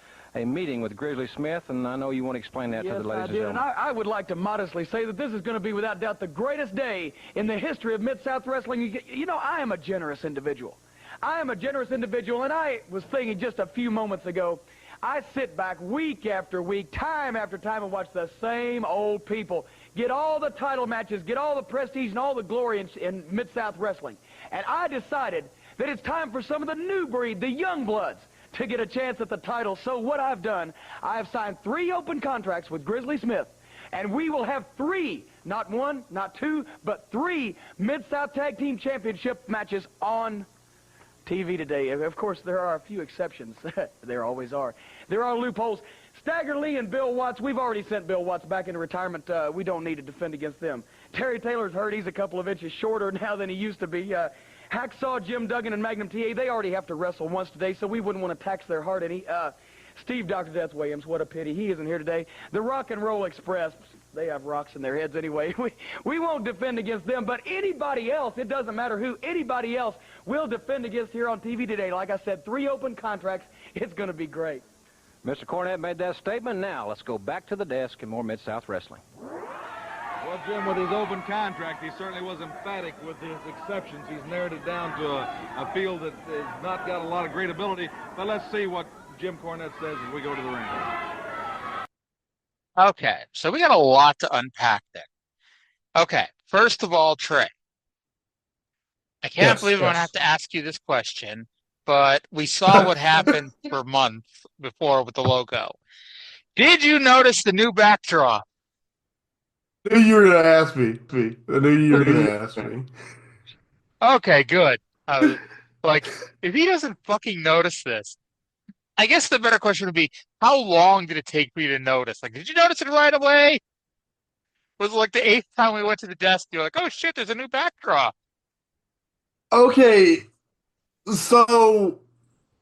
meeting with Grizzly Smith, and I know you want to explain that to the ladies and gentlemen. And I would like to modestly say that this is going to be, without doubt, the greatest day in the history of Mid-South Wrestling. You know, I am a generous individual. I am a generous individual, and I was thinking just a few moments ago, I sit back week after week, time after time, and watch the same old people get all the title matches, get all the prestige and all the glory in Mid-South Wrestling. And I decided that it's time for some of the new breed, the young bloods, to get a chance at the title. So what I've done, I have signed 3 open contracts with Grizzly Smith, and we will have 3, not 1, not 2, but 3 Mid-South Tag Team Championship matches on TV today. Of course, there are a few exceptions. There always are. There are loopholes. Stagger Lee and Bill Watts, we've already sent Bill Watts back into retirement. We don't need to defend against them. Terry Taylor's hurt. He's a couple of inches shorter now than he used to be. Hacksaw Jim Duggan and Magnum TA, they already have to wrestle once today, so we wouldn't want to tax their heart any. Steve Dr. Death Williams, what a pity. He isn't here today. The Rock and Roll Express, they have rocks in their heads anyway. We won't defend against them, but anybody else, it doesn't matter who, anybody else will defend against here on TV today. Like I said, 3 open contracts. It's going to be great. Mr. Cornette made that statement. Now, let's go back to the desk and more Mid-South Wrestling. Well, Jim, with his open contract, he certainly was emphatic with his exceptions. He's narrowed it down to a field that has not got a lot of great ability. But let's see what Jim Cornette says as we go to the ring. Okay, so we got a lot to unpack there. Okay, first of all, Trae, I can't believe I'm going to have to ask you this question, but we saw what happened for months before with the logo. Did you notice the new backdrop? I knew you were going to ask me. I knew you were going to ask me. Okay, good. Like, if he doesn't fucking notice this, I guess the better question would be, how long did it take for you to notice? Like, did you notice it right away? Was it like the 8th time we went to the desk, you're like, oh shit, there's a new backdrop? Okay, so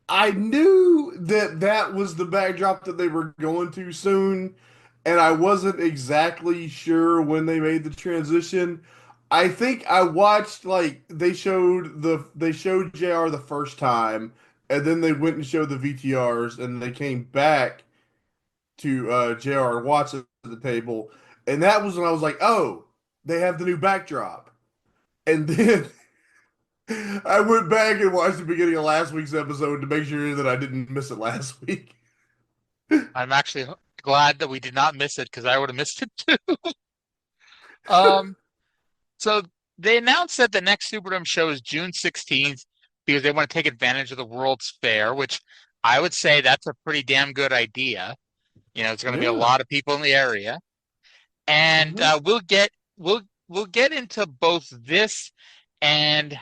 I knew that was the backdrop that they were going to soon, and I wasn't exactly sure when they made the transition. I think I watched, like, they showed JR the first time, and then they went and showed the VTRs, and they came back to JR and Watts at the table, and that was when I was like, oh, they have the new backdrop. And then I went back and watched the beginning of last week's episode to make sure that I didn't miss it last week. I'm actually glad that we did not miss it, because I would have missed it too. So they announced that the next Superdome show is June 16th because they want to take advantage of the World's Fair, which I would say that's a pretty damn good idea. You know, it's going to be a lot of people in the area, and we'll get into both this and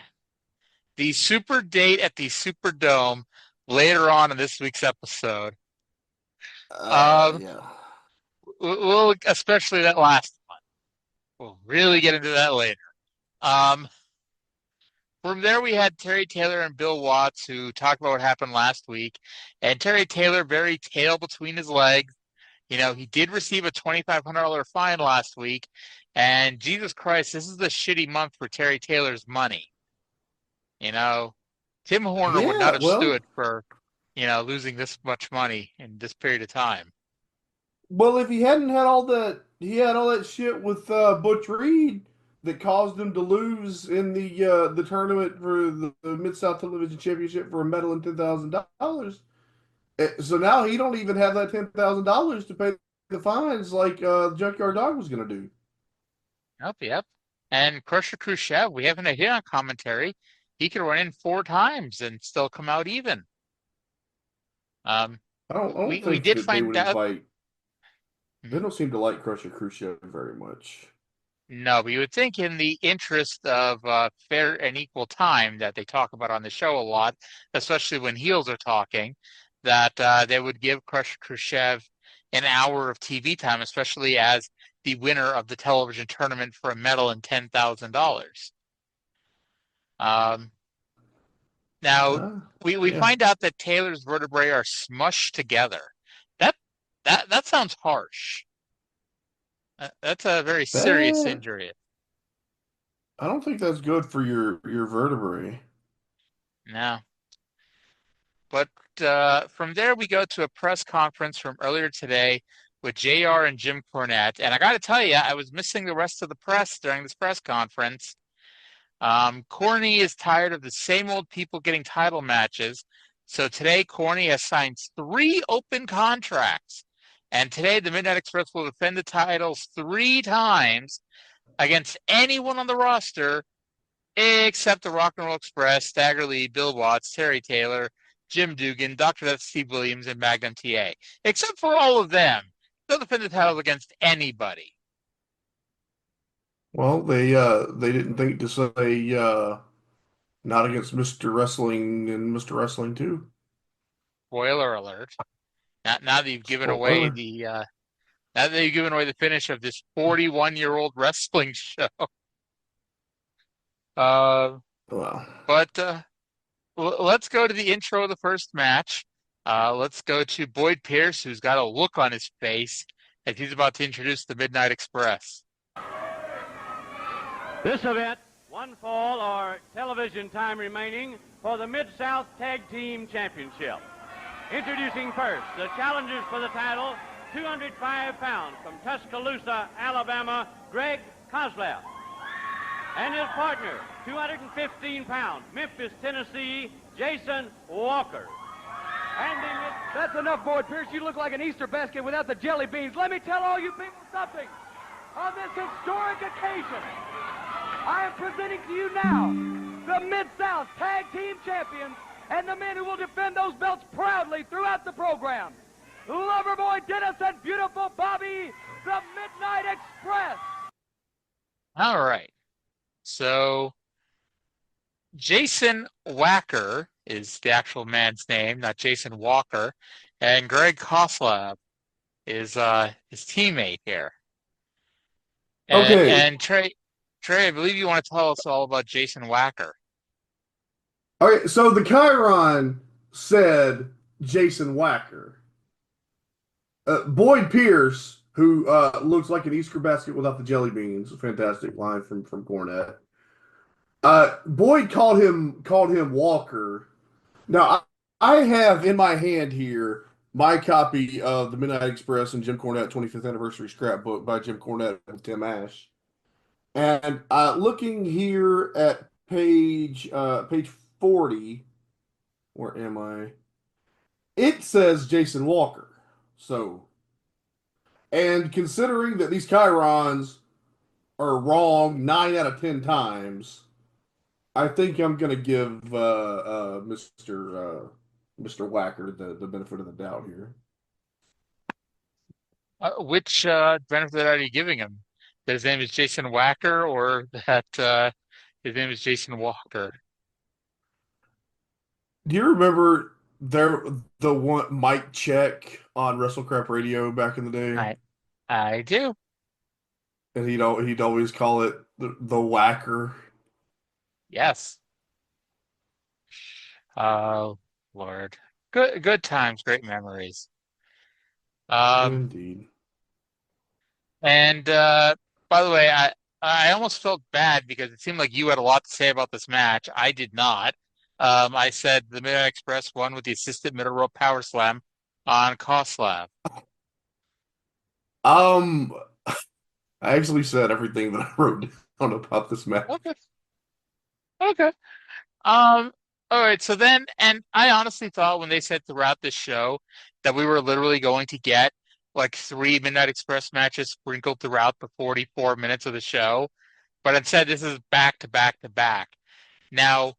the Superdate at the Superdome later on in this week's episode. We'll especially that last one. We'll really get into that later. From there, we had Terry Taylor and Bill Watts, who talked about what happened last week. And Terry Taylor, very tail between his legs. You know, he did receive a $2,500 fine last week. And Jesus Christ, this is the shitty month for Terry Taylor's money. You know, Tim Horner would not have stood for, you know, losing this much money in this period of time. Well, if he hadn't had all that, he had all that shit with Butch Reed. that caused him to lose in the tournament for the Mid South Television Championship for a medal and $10,000. So now he don't even have that $10,000 to pay the fines like Junkyard Dog was going to do. Yep. And Krusher Kruschev, we haven't hit on commentary. He could run in 4 times and still come out even. I don't think we did that they find would out. invite. They don't seem to like Krusher Khrushchev very much. No, but you would think in the interest of fair and equal time that they talk about on the show a lot, especially when heels are talking, that they would give Krusher Khruschev an hour of TV time, especially as the winner of the television tournament for a medal and $10,000. Now we find out that Taylor's vertebrae are smushed together. That sounds harsh. That's a very serious injury. I don't think that's good for your vertebrae. No. But from there, we go to a press conference from earlier today with JR and Jim Cornette. And I got to tell you, I was missing the rest of the press during this press conference. Corny is tired of the same old people getting title matches. So today, Corny has signed 3 open contracts. And today, the Midnight Express will defend the titles 3 times against anyone on the roster except the Rock and Roll Express, Stagger Lee, Bill Watts, Terry Taylor, Jim Dugan, Dr. Death, Steve Williams, and Magnum TA. Except for all of them, they'll defend the titles against anybody. Well, they didn't think to say not against Mr. Wrestling and Mr. Wrestling 2. Spoiler alert! Now that you've given away the finish of this 41-year-old wrestling show. But let's go to the intro of the first match. Let's go to Boyd Pierce, who's got a look on his face as he's about to introduce the Midnight Express. This event, 1 fall or television time remaining for the Mid-South Tag Team Championship. Introducing first the challengers for the title, 205 pounds from Tuscaloosa, Alabama, Greg Kozlov. And his partner, 215 pounds, Memphis, Tennessee, Jason Walker. That's enough, Boyd Pierce. You look like an Easter basket without the jelly beans. Let me tell all you people something. On this historic occasion, I am presenting to you now the Mid-South Tag Team Champions and the men who will defend those belts proudly throughout the program. Loverboy Dennis and beautiful Bobby, the Midnight Express. All right. So Jason Wacker is the actual man's name, not Jason Walker, and Greg Kozlov is his teammate here. And Trae, I believe you want to tell us all about Jason Wacker. All right, so the Chiron said Jason Wacker. Boyd Pierce, who looks like an Easter basket without the jelly beans, a fantastic line from Cornette. Boyd called him Walker. Now I have in my hand here my copy of the Midnight Express and Jim Cornette 25th Anniversary Scrapbook by Jim Cornette and Tim Ash. And looking here at page 40, where am I? It says Jason Walker. So, and considering that these Chirons are wrong 9 out of 10 times, I think I'm going to give Mr. Wacker the benefit of the doubt here. Which benefit are you giving him? That his name is Jason Wacker, or that his name is Jason Walker? Do you remember the one mic check on WrestleCrap Radio back in the day? I do. And he'd always call it the Wacker. Yes. Oh Lord, good times, great memories. Indeed. And by the way, I almost felt bad because it seemed like you had a lot to say about this match. I did not. I said the Midnight Express won with the assisted middle rope power slam on Kozlov. I actually said everything that I wrote don't know about this match. Okay. Okay. Um, all right, so then, and I honestly thought when they said throughout the show that we were literally going to get like 3 Midnight Express matches sprinkled throughout the 44 minutes of the show, but instead this is back to back to back. Now,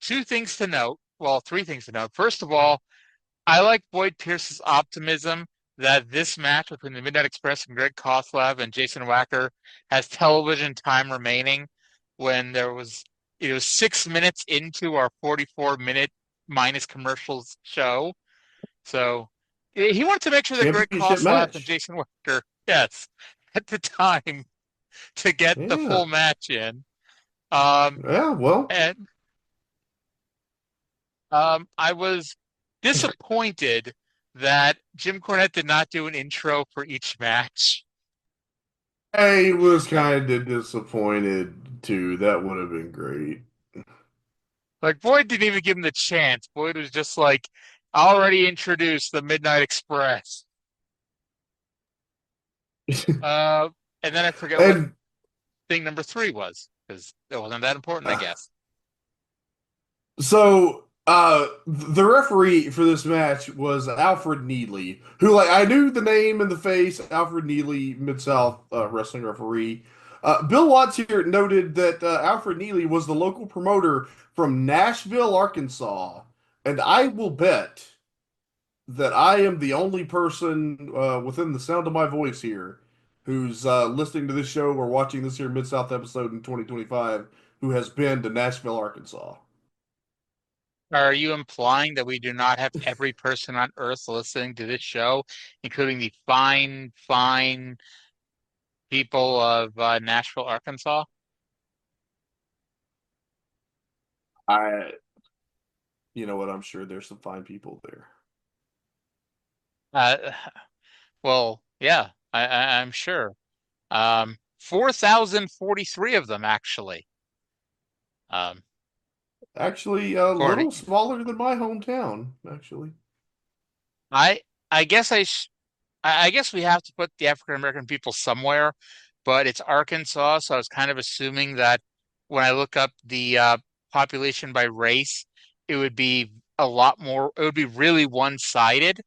two things to note. Well, three things to note. First of all, I like Boyd Pierce's optimism that this match between the Midnight Express and Greg Kozlov and Jason Wacker has television time remaining when it was 6 minutes into our 44-minute minus commercials show. So he wanted to make sure that Greg Championship Kozlov and match. Jason Wacker, yes, had the time to get the full match in. Yeah, well. And I was disappointed that Jim Cornette did not do an intro for each match. I was kind of disappointed too. That would have been great. Like, Boyd didn't even give him the chance. Boyd was just like, already introduced the Midnight Express. And then I forget what thing number 3 was, because it wasn't that important, I guess. So, the referee for this match was Alfred Neely, who, like, I knew the name and the face, Alfred Neely, Mid-South wrestling referee. Bill Watts here noted that Alfred Neely was the local promoter from Nashville, Arkansas, and I will bet that I am the only person within the sound of my voice here who's listening to this show or watching this here Mid-South episode in 2025 who has been to Nashville, Arkansas. Are you implying that we do not have every person on Earth listening to this show, including the fine, fine people of Nashville, Arkansas? You know what? I'm sure there's some fine people there. Well, yeah, I'm sure. 4,043 of them, actually. Actually, a little smaller than my hometown, actually. I guess I guess we have to put the African American people somewhere, but it's Arkansas, so I was kind of assuming that when I look up the population by race, it would be a lot more, it would be really one-sided,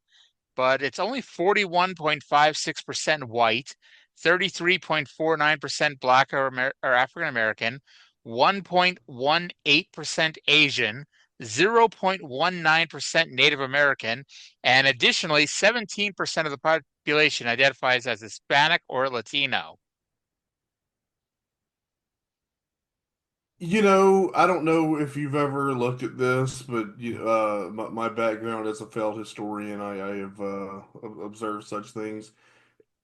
but it's only 41.56% white, 33.49% Black or African American, 1.18% Asian, 0.19% Native American, and additionally, 17% of the population identifies as Hispanic or Latino. You know, I don't know if you've ever looked at this, but my background as a failed historian, I have observed such things.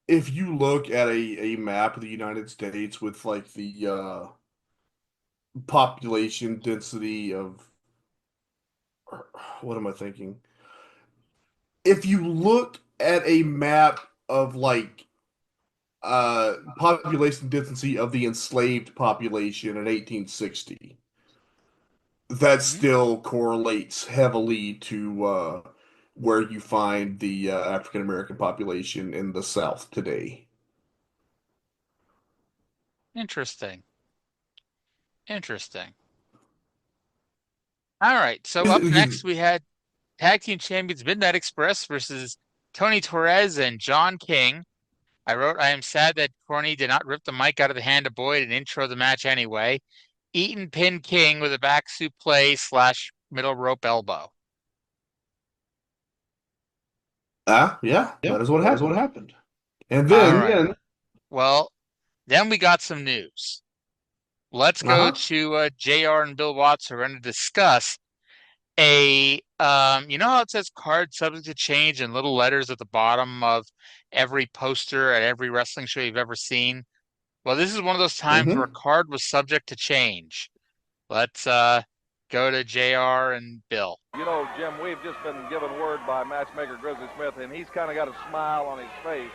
If you look at a map of the United States with like the population density of, what am I thinking? If you look at a map of like population density of the enslaved population in 1860, that still correlates heavily to where you find the African American population in the South today. Interesting. Interesting. All right, so up next we had Tag Team Champions Midnight Express versus Tony Torres and John King. I wrote, I am sad that Corny did not rip the mic out of the hand of Boyd and intro the match anyway. Eaton pinned King with a back suplex / middle rope elbow. Yeah, that is what happened. And then, well, then we got some news. Let's go to JR and Bill Watts, who are going to discuss you know how it says card subject to change in little letters at the bottom of every poster at every wrestling show you've ever seen? Well, this is one of those times where a card was subject to change. Let's go to JR and Bill. You know, Jim, we've just been given word by matchmaker Grizzly Smith, and he's kind of got a smile on his face.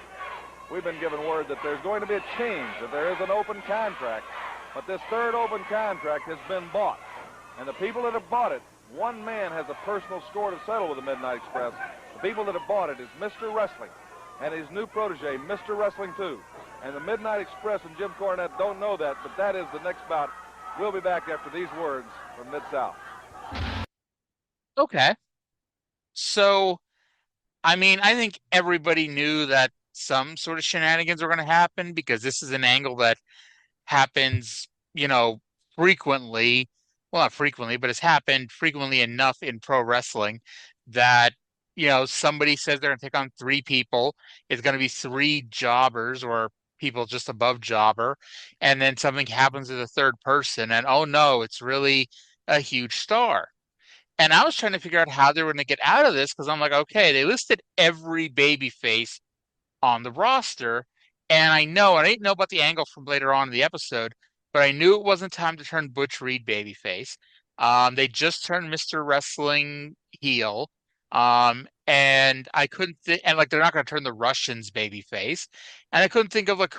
We've been given word that there's going to be a change, that there is an open contract. But this third open contract has been bought. And the people that have bought it, one man has a personal score to settle with the Midnight Express. The people that have bought it is Mr. Wrestling and his new protege, Mr. Wrestling 2. And the Midnight Express and Jim Cornette don't know that, but that is the next bout. We'll be back after these words from Mid-South. Okay. So, I mean, I think everybody knew that some sort of shenanigans were going to happen because this is an angle that happens, frequently. Well, not frequently, but it's happened frequently enough in pro wrestling that, somebody says they're going to take on three people. It's going to be three jobbers or people just above jobber. And then something happens to the third person. And oh no, it's really a huge star. And I was trying to figure out how they were going to get out of this because I'm like, okay, they listed every baby face on the roster. And I didn't know about the angle from later on in the episode, but I knew it wasn't time to turn Butch Reed babyface. They just turned Mr. Wrestling heel. And I couldn't think, and like they're not going to turn the Russians babyface. And I couldn't think of like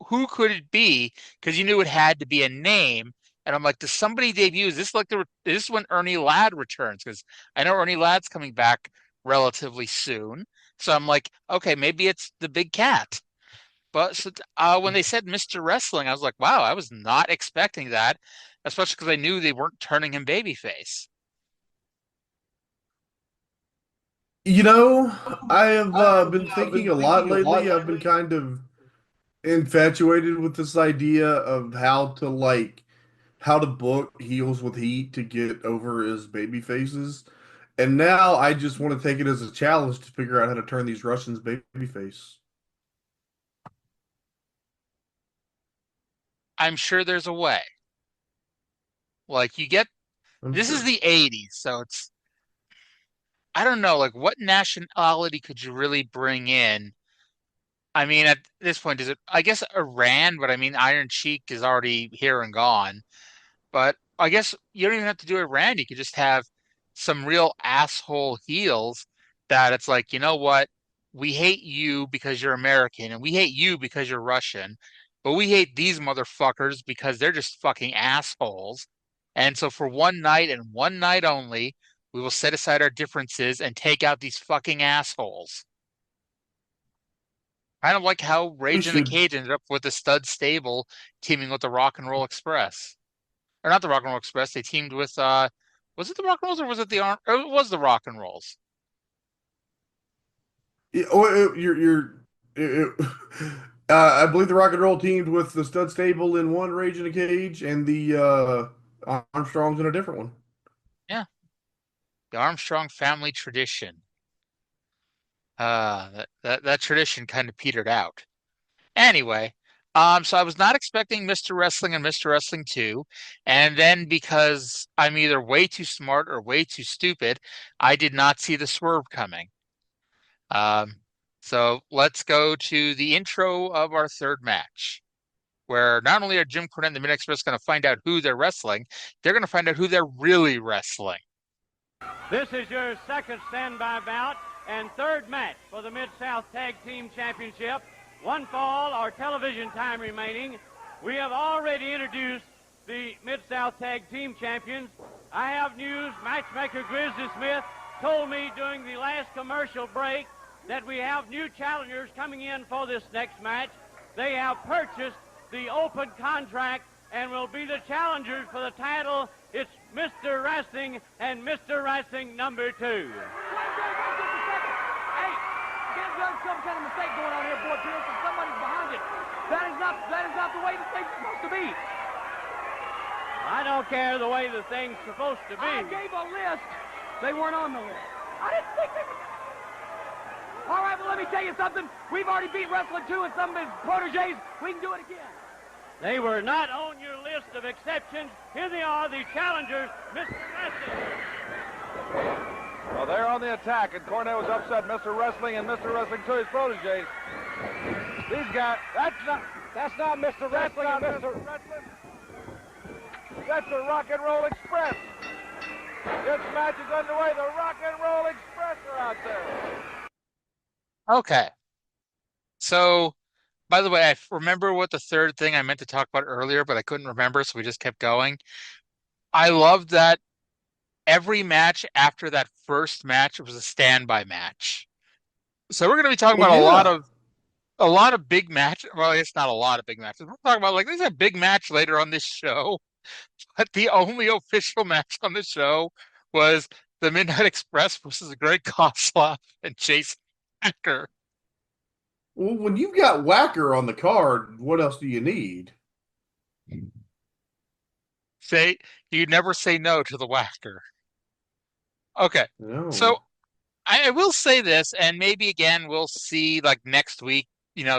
who could it be because you knew it had to be a name. And I'm like, does somebody debut? Is this when Ernie Ladd returns? Because I know Ernie Ladd's coming back relatively soon. So I'm like, okay, maybe it's the big cat. But so, when they said Mr. Wrestling, I was like, wow, I was not expecting that, especially because I knew they weren't turning him babyface. I have been thinking a lot lately. I've been kind of infatuated with this idea of how to book heels with heat to get over as baby faces. And now I just want to take it as a challenge to figure out how to turn these Russians babyface. I'm sure there's a way. Like this is the 80s, so I don't know, like what nationality could you really bring in? I mean, at this point, I guess Iran, but I mean, Iron Sheik is already here and gone. But I guess you don't even have to do Iran. You could just have some real asshole heels that it's like, you know what? We hate you because you're American and we hate you because you're Russian, but we hate these motherfuckers because they're just fucking assholes. And so for one night and one night only, we will set aside our differences and take out these fucking assholes. Kind of like how Rage in the Cage ended up with the Stud Stable teaming with the Rock and Roll Express. Or not the Rock and Roll Express, they teamed with was it the Rock and Rolls or was it the or it was the Rock and Rolls? Yeah, I believe the Rock and Roll teamed with the Stud Stable in one Rage in a Cage and the Armstrongs in a different one. Yeah. The Armstrong family tradition. That tradition kind of petered out. Anyway, so I was not expecting Mr. Wrestling and Mr. Wrestling 2, and then because I'm either way too smart or way too stupid, I did not see the swerve coming. So let's go to the intro of our third match, where not only are Jim Cornette and the Midnight Express going to find out who they're wrestling, they're going to find out who they're really wrestling. This is your second standby bout and third match for the Mid-South Tag Team Championship. One fall or television time remaining. We have already introduced the Mid-South Tag Team Champions. I have news. Matchmaker Grizzly Smith told me during the last commercial break that we have new challengers coming in for this next match. They have purchased the open contract and will be the challengers for the title. It's Mr. Wrestling and Mr. Wrestling number 2. Hey, there's some kind of mistake going on here, boy, Pierce, and somebody's behind it. That is not the way the thing's supposed to be. I don't care the way the thing's supposed to be. I gave a list. They weren't on the list. I didn't think they were. All right, well, let me tell you something. We've already beat Wrestling 2 and some of his proteges. We can do it again. They were not on your list of exceptions. Here they are, the challengers, Mr. Wrestling. Well, they're on the attack, and Cornette was upset. Mr. Wrestling and Mr. Wrestling to his proteges. These guys, that's not Mr. Wrestling and Mr. Wrestling. That's the Rock and Roll Express. This match is underway. The Rock and Roll Express are out there. Okay. So, by the way, I remember what the third thing I meant to talk about earlier, but I couldn't remember, so we just kept going. I loved that every match after that first match was a standby match. So we're going to be talking about a lot of big matches. Well, it's not a lot of big matches. We're talking about like there's a big match later on this show, but the only official match on the show was the Midnight Express versus Greg Kozlov and Jason Hacker. Well, when you've got Whacker on the card, what else do you need? You never say no to the Whacker. Okay, No. so I will say this, and maybe again we'll see like next week,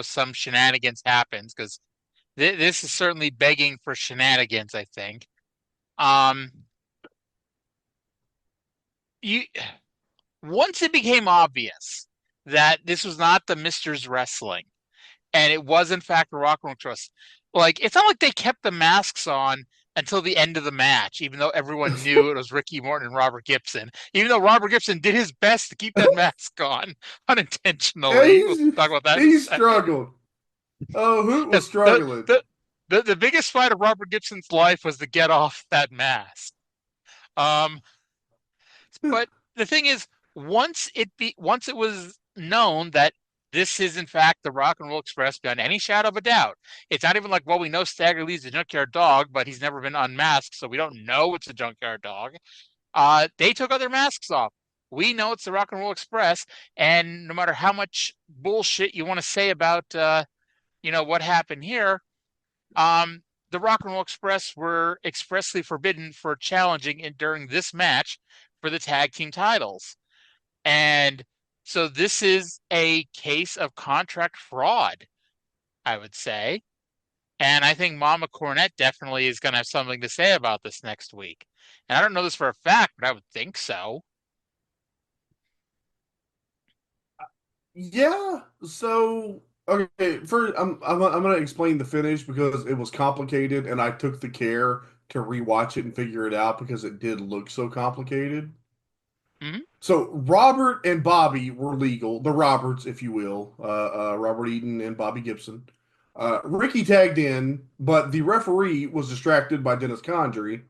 some shenanigans happens because this is certainly begging for shenanigans, I think. You Once it became obvious that this was not the Misters Wrestling, and it was in fact the Rock and Roll Trust, like it's not like they kept the masks on until the end of the match, even though everyone knew it was Ricky Morton and Robert Gibson. Even though Robert Gibson did his best to keep that mask on unintentionally. We'll talk about that. He struggled. Oh, Hoot was struggling. The biggest fight of Robert Gibson's life was to get off that mask. But the thing is, once it was known that this is in fact the Rock and Roll Express beyond any shadow of a doubt. It's not even like, well, we know Stagger Lee's the Junkyard Dog, but he's never been unmasked, so we don't know it's a Junkyard Dog. They took other masks off. We know it's the Rock and Roll Express, and no matter how much bullshit you want to say about what happened here, the Rock and Roll Express were expressly forbidden for challenging during this match for the tag team titles. And so this is a case of contract fraud, I would say. And I think Mama Cornette definitely is going to have something to say about this next week. And I don't know this for a fact, but I would think so. Yeah. So, okay, first I'm going to explain the finish because it was complicated and I took the care to rewatch it and figure it out because it did look so complicated. Mm-hmm. So Robert and Bobby were legal, the Roberts, if you will, Robert Eaton and Bobby Gibson. Ricky tagged in, but the referee was distracted by Dennis Condrey.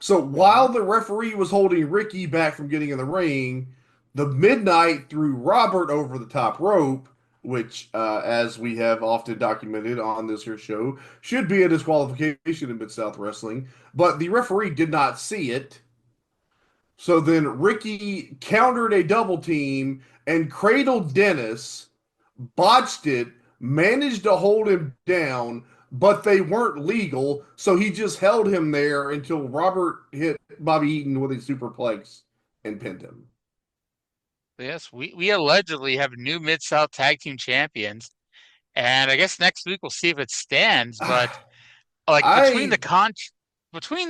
So while the referee was holding Ricky back from getting in the ring, the Midnight threw Robert over the top rope, which, as we have often documented on this here show, should be a disqualification in Mid-South Wrestling. But the referee did not see it. So then Ricky countered a double team and cradled Dennis, botched it, managed to hold him down, but they weren't legal, so he just held him there until Robert hit Bobby Eaton with a superplex and pinned him. Yes, we allegedly have new Mid-South Tag Team Champions, and I guess next week we'll see if it stands, but like between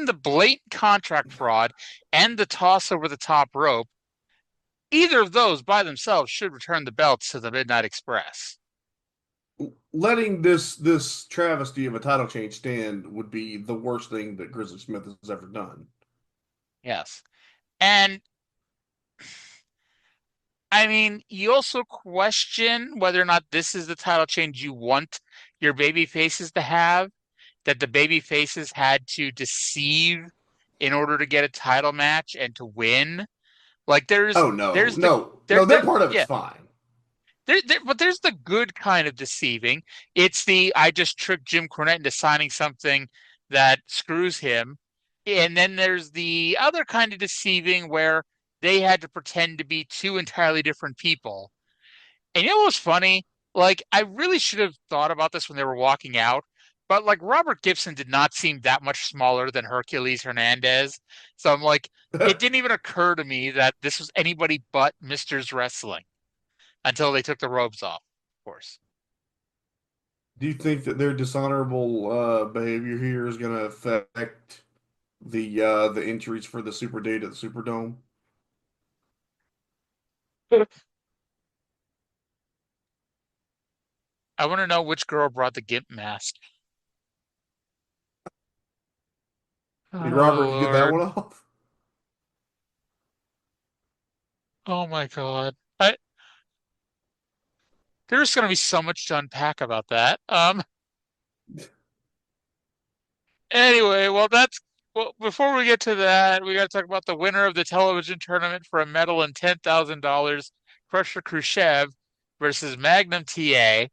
the blatant contract fraud and the toss over the top rope, either of those by themselves should return the belts to the Midnight Express. Letting this travesty of a title change stand would be the worst thing that Grizzly Smith has ever done. Yes. And I mean, you also question whether or not this is the title change you want your baby faces to have, that the baby faces had to deceive in order to get a title match and to win. Like that part of it's fine. But there's the good kind of deceiving. It's I just tricked Jim Cornette into signing something that screws him. And then there's the other kind of deceiving where they had to pretend to be two entirely different people. And you know what was funny? Like, I really should have thought about this when they were walking out. But like Robert Gibson did not seem that much smaller than Hercules Hernandez. So I'm like, it didn't even occur to me that this was anybody but Misters Wrestling until they took the robes off, of course. Do you think that their dishonorable behavior here is going to affect the entries for the Superdate at the Superdome? I want to know which girl brought the Gimp mask. Did Robert get that one off? Oh my God. There's going to be so much to unpack about that. Anyway, before we get to that, we got to talk about the winner of the television tournament for a medal and $10,000, Krusher Kruschev versus Magnum TA.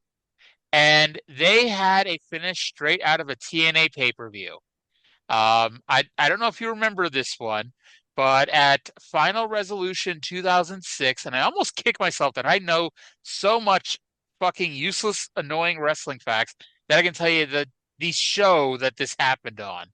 and they had a finish straight out of a TNA pay-per-view. I don't know if you remember this one, but at Final Resolution 2006, and I almost kick myself that I know so much fucking useless, annoying wrestling facts that I can tell you the show that this happened on.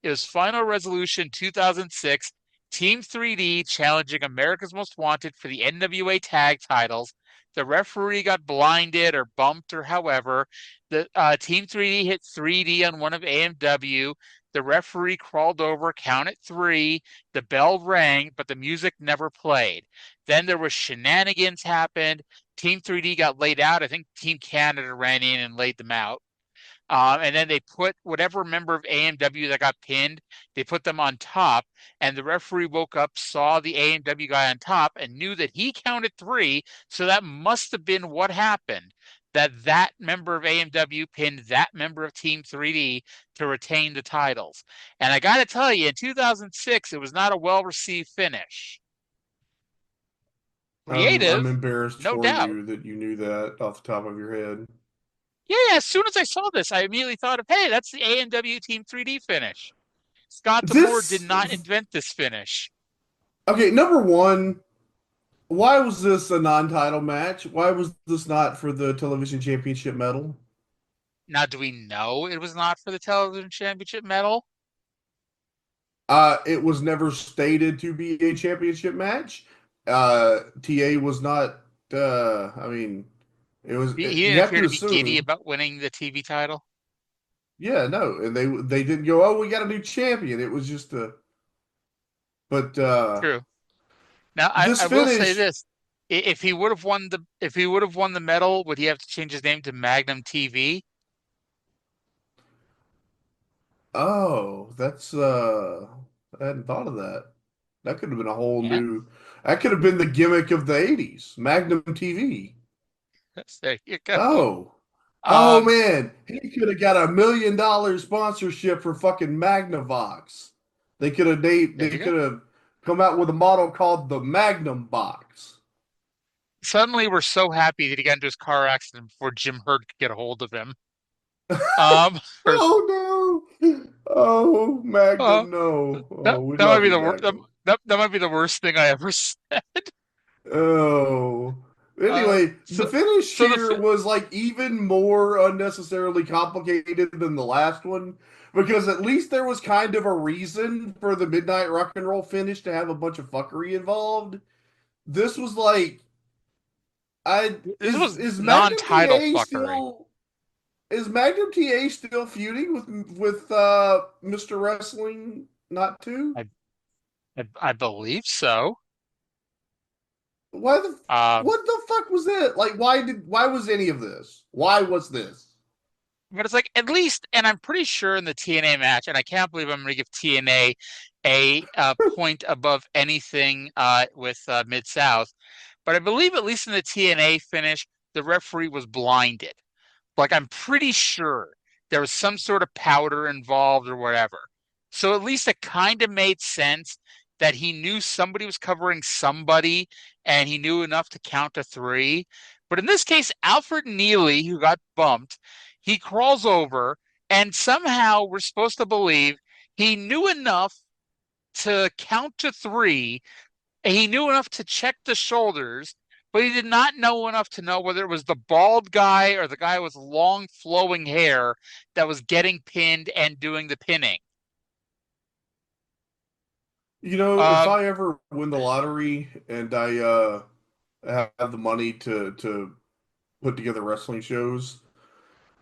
It was Final Resolution 2006, Team 3D challenging America's Most Wanted for the NWA tag titles. The referee got blinded or bumped or however. The Team 3D hit 3D on one of AMW. The referee crawled over, counted 3. The bell rang, but the music never played. Then there was shenanigans happened. Team 3D got laid out. I think Team Canada ran in and laid them out. And then they put whatever member of AMW that got pinned, they put them on top. And the referee woke up, saw the AMW guy on top, and knew that he counted 3. So that must have been what happened. That member of AMW pinned that member of Team 3D to retain the titles. And I got to tell you, in 2006, it was not a well-received finish. Creative, I'm embarrassed no for doubt. you that you knew that off the top of your head. Yeah, as soon as I saw this, I immediately thought of, hey, that's the AMW Team 3D finish. Scott D'Amore did not invent this finish. Okay, number one, why was this a non-title match? Why was this not for the television championship medal? Now, do we know it was not for the television championship medal? It was never stated to be a championship match. TA was not. I mean, it was. He You didn't have appear to to be giddy assume. about winning the TV title. Yeah, no, and they didn't go. Oh, we got a new champion. It was just a. But True. Now, this I will say finish. this: if he would have won the medal, would he have to change his name to Magnum TV? Oh, that's I hadn't thought of that. That could have been a whole Yeah, new. That could have been the gimmick of the '80s, Magnum TV. there you go. Oh, oh Um, man, he could have got $1 million sponsorship for fucking Magnavox. They could have there they you go. could have come out with a model called the Magnum Box. Suddenly, we're so happy that he got into his car accident before Jim Herd could get a hold of him. Or, Oh no! Oh uh, Magnum, no! that Oh, we that might love be you, the worst. Magnum. That might be the worst thing I ever said. Oh. Uh, Anyway, the so finish so the here was like even more unnecessarily complicated than the last one because at least there was kind of a reason for the Midnight Rock and Roll finish to have a bunch of fuckery involved. This was like I this was is Magnum non-title TA fuckery. still is Magnum TA still feuding with Mr. Wrestling not too? I believe so. Why the Um, what the fuck was it? Like why was any of this? Why was this? but it's like at least, and I'm pretty sure in the TNA match, and I can't believe I'm going to give TNA a point above anything with Mid South, but I believe at least in the TNA finish, the referee was blinded. Like I'm pretty sure there was some sort of powder involved or whatever. So at least it kind of made sense that he knew somebody was covering somebody and he knew enough to count to 3. But in this case, Alfred Neely, who got bumped, he crawls over and somehow we're supposed to believe he knew enough to count to 3 and he knew enough to check the shoulders, but he did not know enough to know whether it was the bald guy or the guy with long flowing hair that was getting pinned and doing the pinning. You know, if Um, I ever win the lottery and I have the money to put together wrestling shows,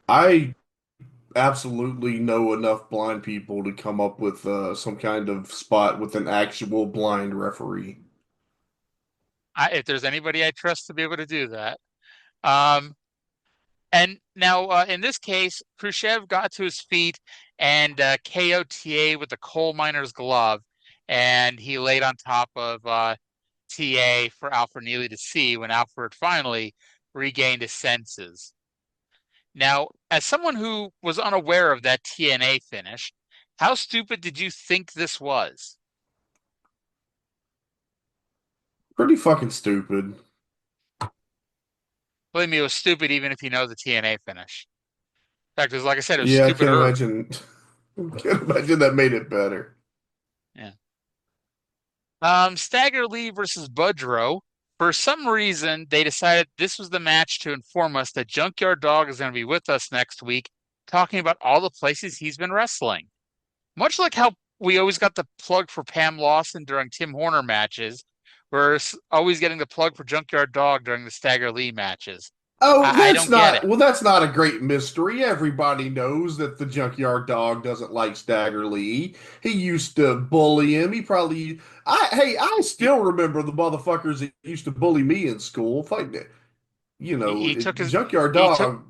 I absolutely know enough blind people to come up with some kind of spot with an actual blind referee. if there's anybody I trust to be able to do that. Um, and now in this case, Khrushchev got to his feet and KOTA with the coal miner's glove, and he laid on top of TA for Alfred Neely to see when Alfred finally regained his senses. Now, as someone who was unaware of that TNA finish, how stupid did you think this was? Pretty fucking stupid. Believe me, it was stupid even if you know the TNA finish. In fact, it was, like I said, it was Yeah, I can't stupider. imagine. Can't imagine that made it better. Yeah. Stagger Lee versus Budrow. For some reason, they decided this was the match to inform us that Junkyard Dog is going to be with us next week, talking about all the places he's been wrestling. Much like how we always got the plug for Pam Lawson during Tim Horner matches, we're always getting the plug for Junkyard Dog during the Stagger Lee matches. Oh, I don't get it. that's not a great mystery. Everybody knows that the Junkyard Dog doesn't like Stagger Lee. He used to bully him. I still remember the motherfuckers that used to bully me in school. He took his Junkyard he took Dog.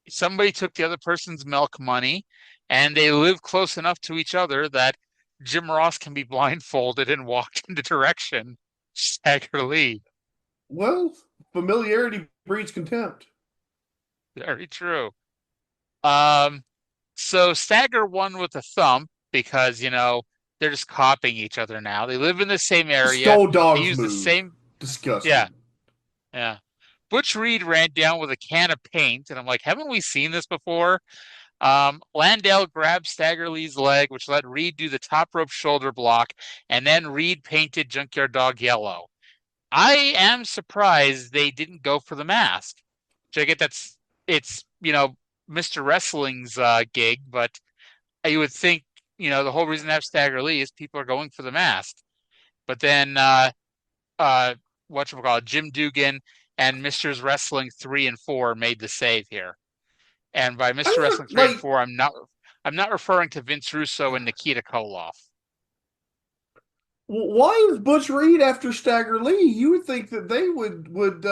somebody took the other person's milk money, and they live close enough to each other that Jim Ross can be blindfolded and walked in the direction Stagger Lee. Well, familiarity breeds contempt. Very true. So Stagger won with a thump because, they're just copying each other now. They live in the same area. Stole dog's They use move. the same. Disgusting. Yeah. Butch Reed ran down with a can of paint, and I'm like, haven't we seen this before? Landale grabbed Stagger Lee's leg, which let Reed do the top rope shoulder block, and then Reed painted Junkyard Dog yellow. I am surprised they didn't go for the mask. Which I get it's Mr. Wrestling's gig, but you would think, the whole reason to have Stagger Lee is people are going for the mask. But then Jim Dugan and Mr. Wrestling 3 and 4 made the save here. And by Mr. Wrestling 3 and 4, I'm not referring to Vince Russo and Nikita Koloff. Why is Butch Reed after Stagger Lee? You would think that they would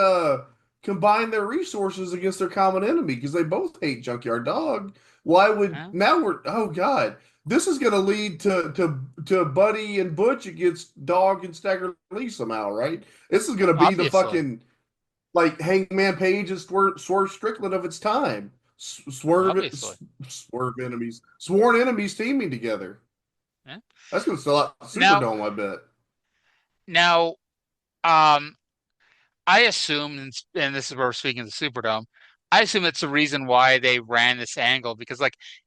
combine their resources against their common enemy because they both hate Junkyard Dog. Why would oh God, this is going to lead to Buddy and Butch against Dog and Stagger Lee somehow, right? This is going to be the fucking like Hangman Page and Swerve Strickland of its time. Swerve enemies, sworn enemies teaming together. Yeah. That's going to sell out Superdome, I bet. Now, I assume, and this is where we're speaking of the Superdome, I assume it's the reason why they ran this angle because,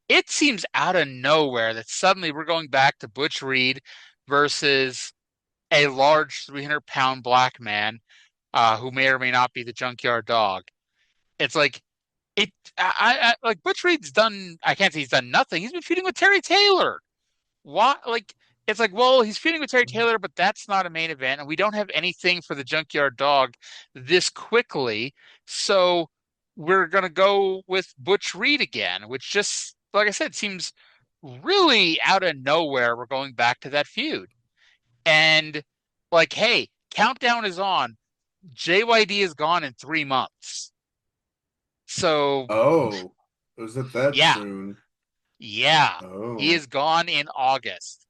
it seems out of nowhere that suddenly we're going back to Butch Reed versus a large 300-pound black man who may or may not be the Junkyard Dog. It's like Butch Reed's done. I can't say he's done nothing. He's been feuding with Terry Taylor. What? It's like, well, he's feuding with Terry Taylor, but that's not a main event, and we don't have anything for the Junkyard Dog this quickly. So we're gonna go with Butch Reed again, which just, like I said, seems really out of nowhere. We're going back to that feud, and hey, countdown is on. JYD is gone in 3 months. So, was it that soon? Yeah, he is gone in August.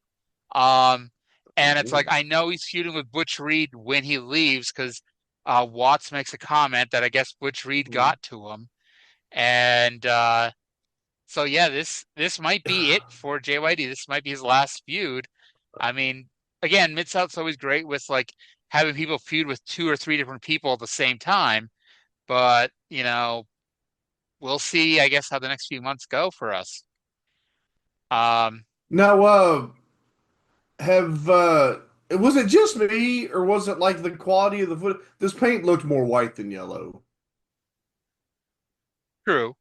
And it's like, I know he's feuding with Butch Reed when he leaves because Watts makes a comment that I guess Butch Reed got to him. And so, yeah, this might be it for JYD. This might be his last feud. I mean, again, Mid-South's always great with having people feud with 2 or 3 different people at the same time. But, we'll see, I guess, how the next few months go for us. Now, was it just me, or was it the quality of the foot? This paint looked more white than yellow. True.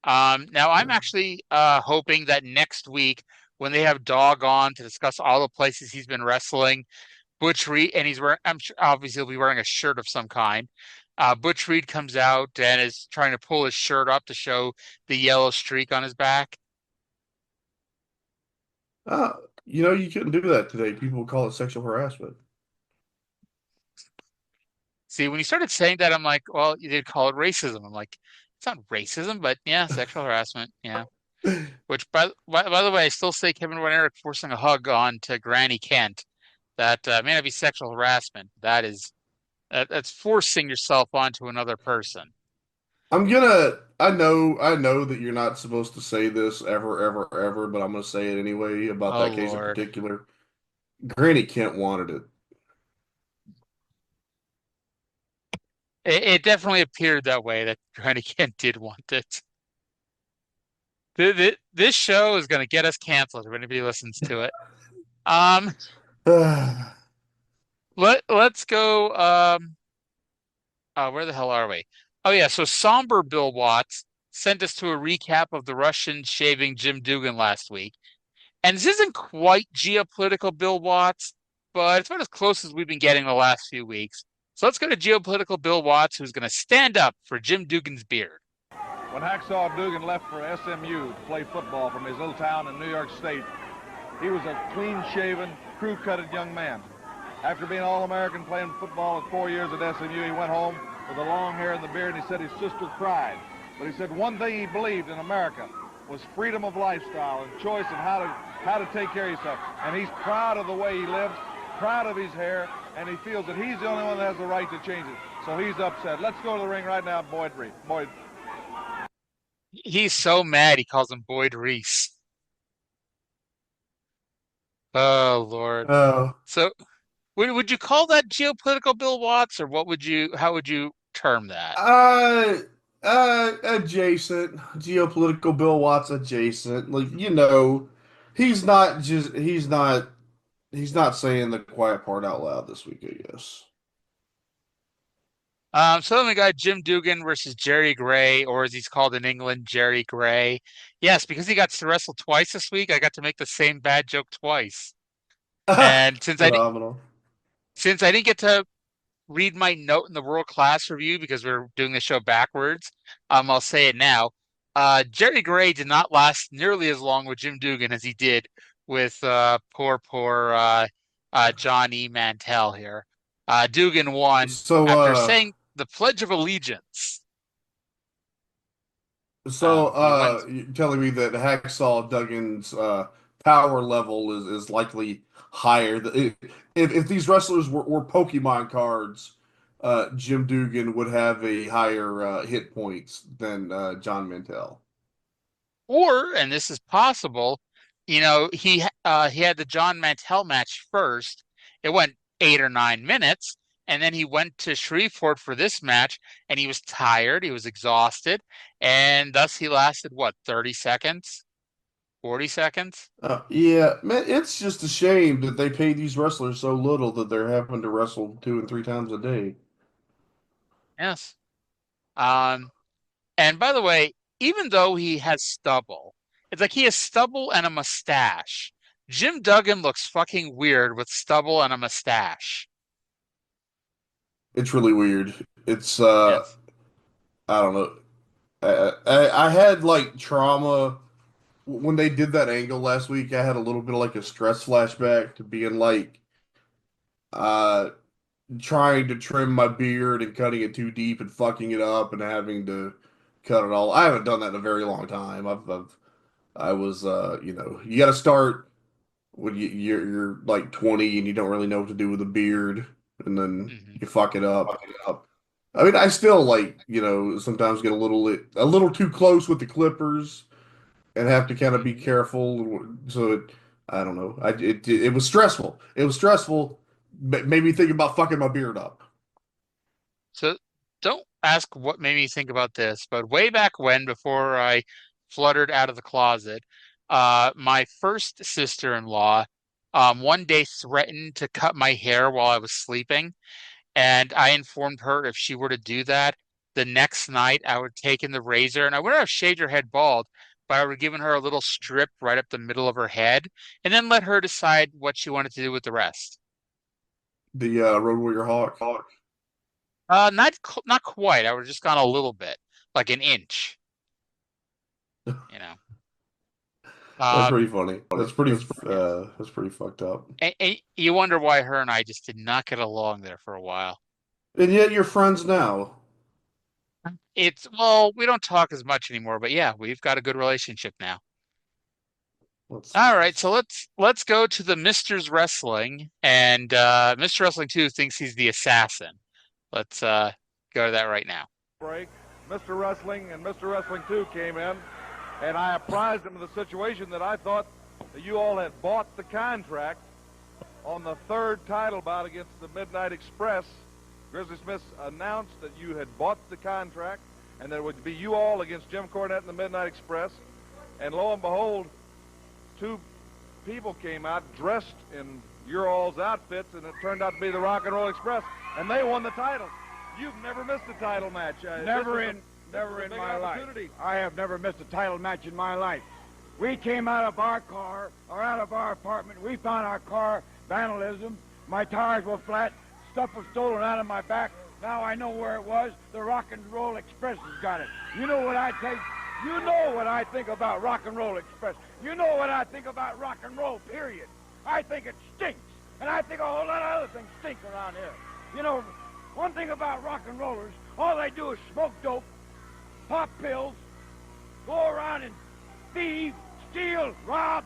Now I'm actually hoping that next week when they have Dog on to discuss all the places he's been wrestling, Butch Reed, and he's wearing, I'm sure obviously he'll be wearing a shirt of some kind. Butch Reed comes out and is trying to pull his shirt up to show the yellow streak on his back. You couldn't do that today. People would call it sexual harassment. See, when you started saying that, I'm like, well, you did call it racism. I'm like, it's not racism, but yeah, sexual harassment. Yeah. Which, by the way, I still say Kevin Von Erich forcing a hug on to Granny Kent. That may not be sexual harassment. That's forcing yourself onto another person. I know that you're not supposed to say this ever, but I'm gonna say it anyway about that case in particular. Granny Kent wanted it. It definitely appeared that way that Granny Kent did want it. This show is going to get us canceled if anybody listens to it. Um, let's go. Where the hell are we? Oh yeah, so somber Bill Watts sent us to a recap of the Russian shaving Jim Dugan last week. And this isn't quite geopolitical Bill Watts, but it's about as close as we've been getting the last few weeks. So let's go to geopolitical Bill Watts, who's going to stand up for Jim Dugan's beard. When Hacksaw Dugan left for SMU to play football from his little town in New York State, he was a clean-shaven, crew-cutted young man. After being All-American playing football at 4 years at SMU, he went home with the long hair and the beard, and he said his sister cried. But he said one thing he believed in America was freedom of lifestyle and choice of how to take care of yourself. And he's proud of the way he lives, proud of his hair, and he feels that he's the only one that has the right to change it. So he's upset. Let's go to the ring right now, Boyd. He's so mad he calls him Boyd Reese. Oh Lord. So would you call that geopolitical Bill Watts, or how would you term that? Adjacent. Geopolitical Bill Watts adjacent. Like, he's not saying the quiet part out loud this week, I guess. So then we got Jim Dugan versus Jerry Gray, or as he's called in England, Jerry Gray. Yes, because he got to wrestle twice this week, I got to make the same bad joke twice. And since I didn't get to read my note in the World Class Review because we're doing the show backwards, I'll say it now. Jerry Gray did not last nearly as long with Jim Dugan as he did with poor John E. Mantell here. Dugan won after saying the Pledge of Allegiance. So you're telling me that Hacksaw Duggan's power level is likely higher. If these wrestlers were Pokemon cards, Jim Dugan would have a higher hit points than John Mantell. Or, and this is possible, he had the John Mantell match first. It went 8 or 9 minutes. And then he went to Shreveport for this match, and he was tired, he was exhausted, and thus he lasted, 30 seconds? 40 seconds? Yeah, man, it's just a shame that they pay these wrestlers so little that they're having to wrestle 2 and 3 times a day. Yes. And by the way, even though he has stubble, it's like he has stubble and a mustache. Jim Duggan looks fucking weird with stubble and a mustache. It's really weird. It's Yes. I don't know. I had like trauma when they did that angle last week. I had a little bit of like a stress flashback to being like trying to trim my beard and cutting it too deep and fucking it up and having to cut it all. I haven't done that in a very long time. I was you got to start when you're like 20 and you don't really know what to do with a beard, and then you fuck it up. I mean, I still sometimes get a little too close with the clippers and have to kind of be careful. So I don't know. It was stressful. It was stressful. Made me think about fucking my beard up. So don't ask what made me think about this, but way back when, before I fluttered out of the closet, my first sister-in-law one day threatened to cut my hair while I was sleeping, and I informed her if she were to do that, the next night I would take in the razor, and I wouldn't have shaved her head bald, but I would have given her a little strip right up the middle of her head, and then let her decide what she wanted to do with the rest. The Road Warrior Hawk. Not quite. I would have just gone a little bit, like an inch. That's pretty funny. That's pretty fucked up. And you wonder why her and I just did not get along there for a while. And yet you're friends now. We don't talk as much anymore, but yeah, we've got a good relationship now. All right, so let's go to the Mr.'s Wrestling, and Mr. Wrestling 2 thinks he's the assassin. Let's go to that right now. Break. Mr. Wrestling and Mr. Wrestling 2 came in, and I apprised him of the situation that I thought that you all had bought the contract on the third title bout against the Midnight Express Grizzly Smith announced that you had bought the contract and that it would be you all against Jim Cornette and the Midnight Express. And lo and behold, two people came out dressed in your all's outfits, and it turned out to be the Rock and Roll Express, and they won the title. You've never missed a title match. Never in my life. I have never missed a title match in my life. We came out of our car, or out of our apartment. We found our car vandalism. My tires were flat. Stuff was stolen out of my back. Now I know where it was. The Rock and Roll Express has got it. You know what I think? You know what I think about Rock and Roll Express. You know what I think about rock and roll, period. I think it stinks. And I think a whole lot of other things stink around here. You know, one thing about rock and rollers, all they do is smoke dope, pop pills, go around and thieve, steal, rob,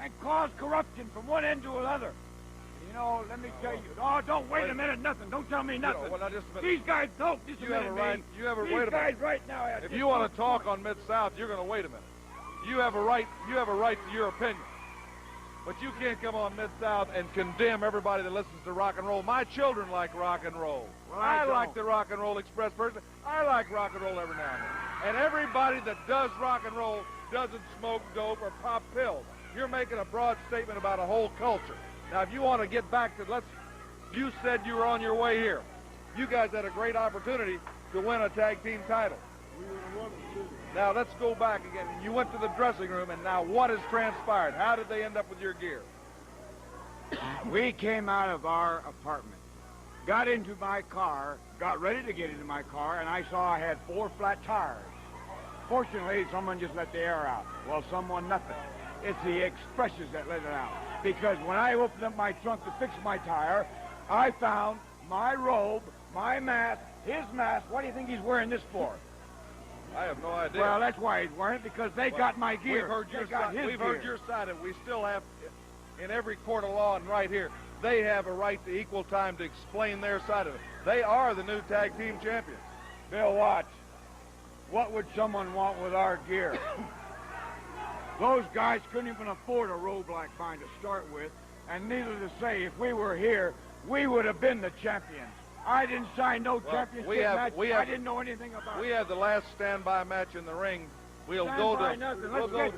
and cause corruption from one end to another. You know, let me tell you. Oh, don't wait a minute, nothing. Don't tell me nothing. Well, now, just a minute. These guys don't. Just you have a right. You have a These wait a guys minute. right now. If you want to talk on Mid-South, you're going to wait a minute. You have a right. You have a right to your opinion. But you can't come on Mid-South and condemn everybody that listens to rock and roll. My children like rock and roll. Well, I like the Rock and Roll Express person. I like rock and roll every now and then. And everybody that does rock and roll doesn't smoke dope or pop pills. You're making a broad statement about a whole culture. Now, if you want to get back to, you said you were on your way here. You guys had a great opportunity to win a tag team title. Now, let's go back again. You went to the dressing room, and now what has transpired? How did they end up with your gear? We came out of our apartment, got into my car, got ready to get into my car, and I saw I had 4 flat tires. Fortunately, someone just let the air out. Well, someone nothing. It's the expresses that let it out. Because when I opened up my trunk to fix my tire, I found my robe, my mask, his mask. What do you think he's wearing this for? I have no idea. Well, that's why he's wearing it, because they got my gear. We've heard your got side. We've heard your side, and we still have, in every court of law and right here, they have a right to equal time to explain their side of it. They are the new tag team champions. Bill Watts, what would someone want with our gear? Those guys couldn't even afford a robe like mine to start with, and needless to say, if we were here, we would have been the champions. I didn't sign no championship match. I didn't know anything about it. We have the last standby match in the ring. We'll go to...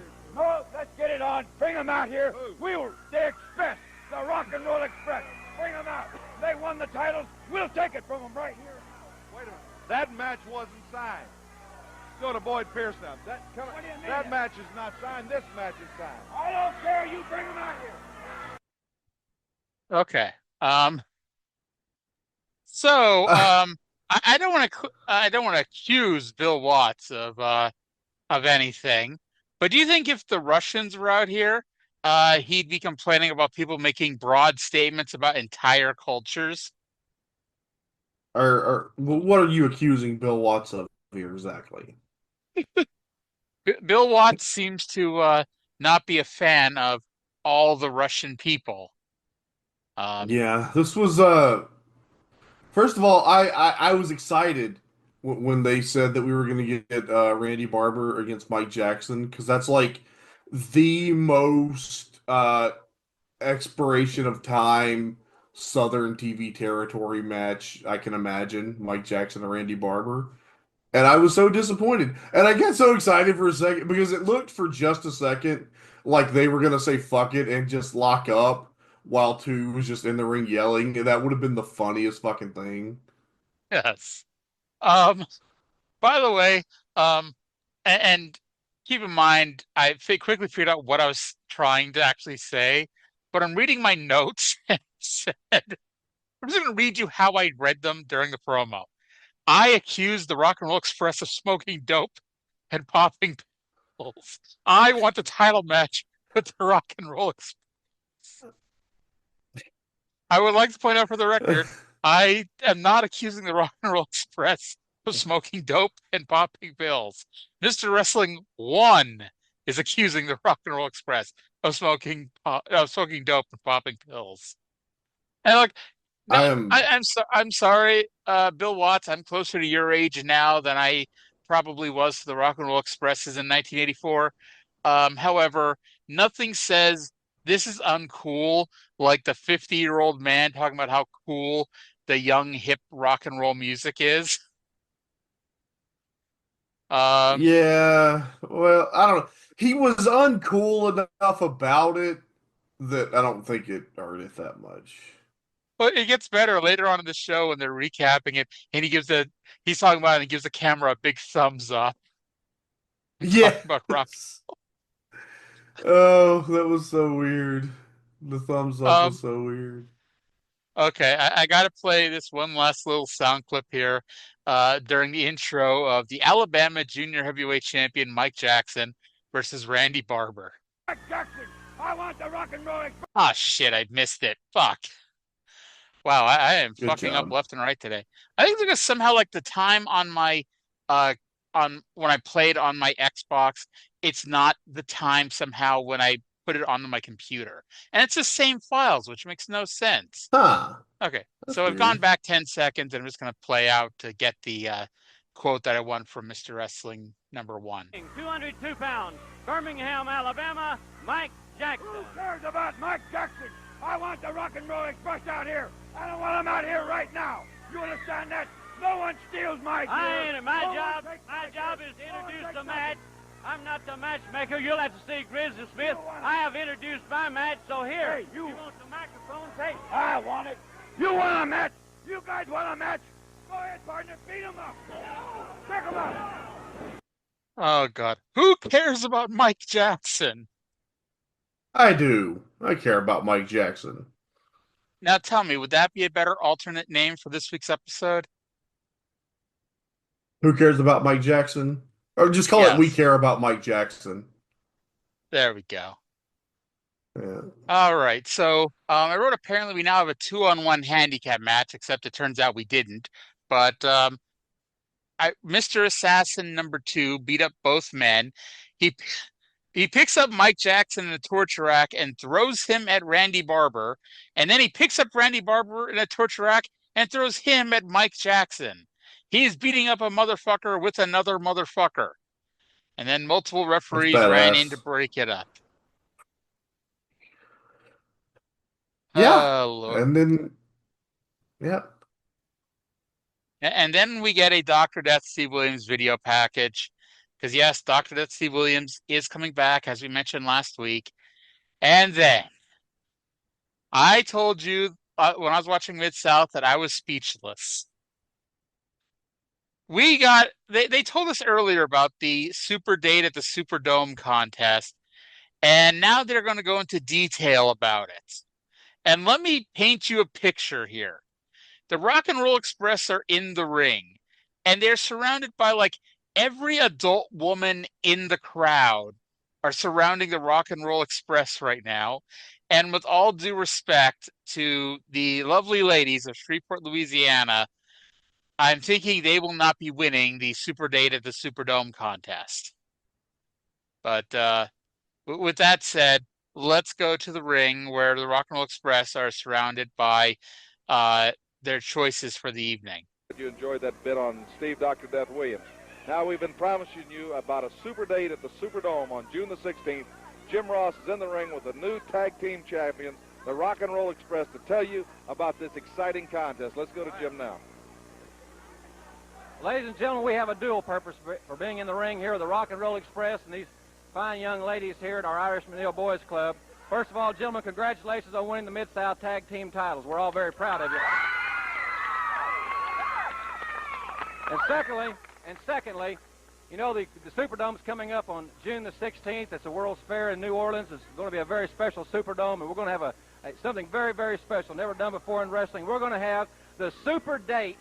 Let's get it on. Bring them out here. The Express, the Rock and Roll Express. Bring them out. They won the titles. We'll take it from them right here. Wait a minute. That match wasn't signed. Go to Boyd Pierce now. That match is not signed. This match is signed. I don't care. You bring them out here. Okay. So I don't want to accuse Bill Watts of anything, but do you think if the Russians were out here, he'd be complaining about people making broad statements about entire cultures? Or what are you accusing Bill Watts of here exactly? Bill Watts seems to not be a fan of all the Russian people. Yeah, this was first of all, I was excited when they said that we were going to get Randy Barber against Mike Jackson, because that's like the most expiration of time Southern TV territory match I can imagine. Mike Jackson and Randy Barber. And I was so disappointed. And I got so excited for a second because it looked for just a second like they were going to say fuck it and just lock up while two was just in the ring yelling. And that would have been the funniest fucking thing. Yes. By the way, and keep in mind, I quickly figured out what I was trying to actually say, but I'm reading my notes and said, I'm just going to read you how I read them during the promo. I accused the Rock and Roll Express of smoking dope and popping pills. I want the title match with the Rock and Roll Express. I would like to point out for the record, I am not accusing the Rock and Roll Express of smoking dope and popping pills. Mr. Wrestling 1 is accusing the Rock and Roll Express of smoking dope and popping pills. And like, no, I'm sorry, Bill Watts. I'm closer to your age now than I probably was to the Rock and Roll Expresses in 1984. However, nothing says this is uncool like the 50-year-old man talking about how cool the young hip rock and roll music is. Yeah, well, I don't know. He was uncool enough about it that I don't think it hurt it that much. But it gets better later on in the show when they're recapping it, and he's talking about it and he gives the camera a big thumbs up. Yeah. About rock. Oh, that was so weird. The thumbs up was so weird. Okay, I got to play this one last little sound clip here during the intro of the Alabama Junior Heavyweight Champion Mike Jackson versus Randy Barber. Mike Jackson, I want the Rock and Roll Express. Ah, shit, I missed it. Fuck. Wow, I am Good fucking up job. left and right today. I think because somehow like the time on my on when I played on my Xbox, it's not the time somehow when I put it onto my computer. And it's the same files, which makes no sense. Huh. Okay, That's so I've weird. gone back 10 seconds and I'm just going to play out to get the quote that I won from Mr. Wrestling #1. 202 pounds, Birmingham, Alabama, Mike Jackson. Who cares about Mike Jackson? I want the Rock and Roll Express out here. I don't want him out here right now. You understand that? No one steals my gear. My job is to introduce the match. I'm not the matchmaker. You'll have to see Grizzly Smith. I have introduced my match, so here. Hey, you want the microphone? Take it. I want it. You want a match? You guys want a match? Go ahead, partner. Beat him up. Pick him up. Oh, God. Who cares about Mike Jackson? I do. I care about Mike Jackson. Now tell me, would that be a better alternate name for this week's episode? Who cares about Mike Jackson? Or just call it We Care About Mike Jackson. There we go. Yeah. All right. So I wrote apparently we now have a 2-on-1 handicap match, except it turns out we didn't. But Mr. Assassin #2 beat up both men. He picks up Mike Jackson in a torture rack and throws him at Randy Barber. And then he picks up Randy Barber in a torture rack and throws him at Mike Jackson. He's beating up a motherfucker with another motherfucker. And then multiple referees ran in to break it up. Yeah. Oh, Lord. And then, yeah. And then we get a Dr. Death Steve Williams video package. Because, yes, Dr. Death Steve Williams is coming back, as we mentioned last week. And then I told you when I was watching Mid-South that I was speechless. They told us earlier about the Superdate at the Superdome contest, and now they're going to go into detail about it. And let me paint you a picture here. The Rock and Roll Express are in the ring, and they're surrounded by like every adult woman in the crowd are surrounding the Rock and Roll Express right now. And with all due respect to the lovely ladies of Shreveport, Louisiana, I'm thinking they will not be winning the Superdate at the Superdome contest. But with that said, let's go to the ring where the Rock and Roll Express are surrounded by their choices for the evening. You enjoyed that bit on Steve Dr. Death Williams. Now we've been promising you about a Superdate at the Superdome on June the 16th. Jim Ross is in the ring with the new tag team champions, the Rock and Roll Express, to tell you about this exciting contest. Let's go to Jim now. Ladies and gentlemen, we have a dual purpose for being in the ring here with the Rock and Roll Express and these fine young ladies here at our Irish Manil Boys Club. First of all, gentlemen, congratulations on winning the Mid-South Tag Team titles. We're all very proud of you. And secondly, you know, the Superdome's coming up on June the 16th. It's the World's Fair in New Orleans. It's going to be a very special Superdome, and we're going to have something very, very special, never done before in wrestling. We're going to have the Superdate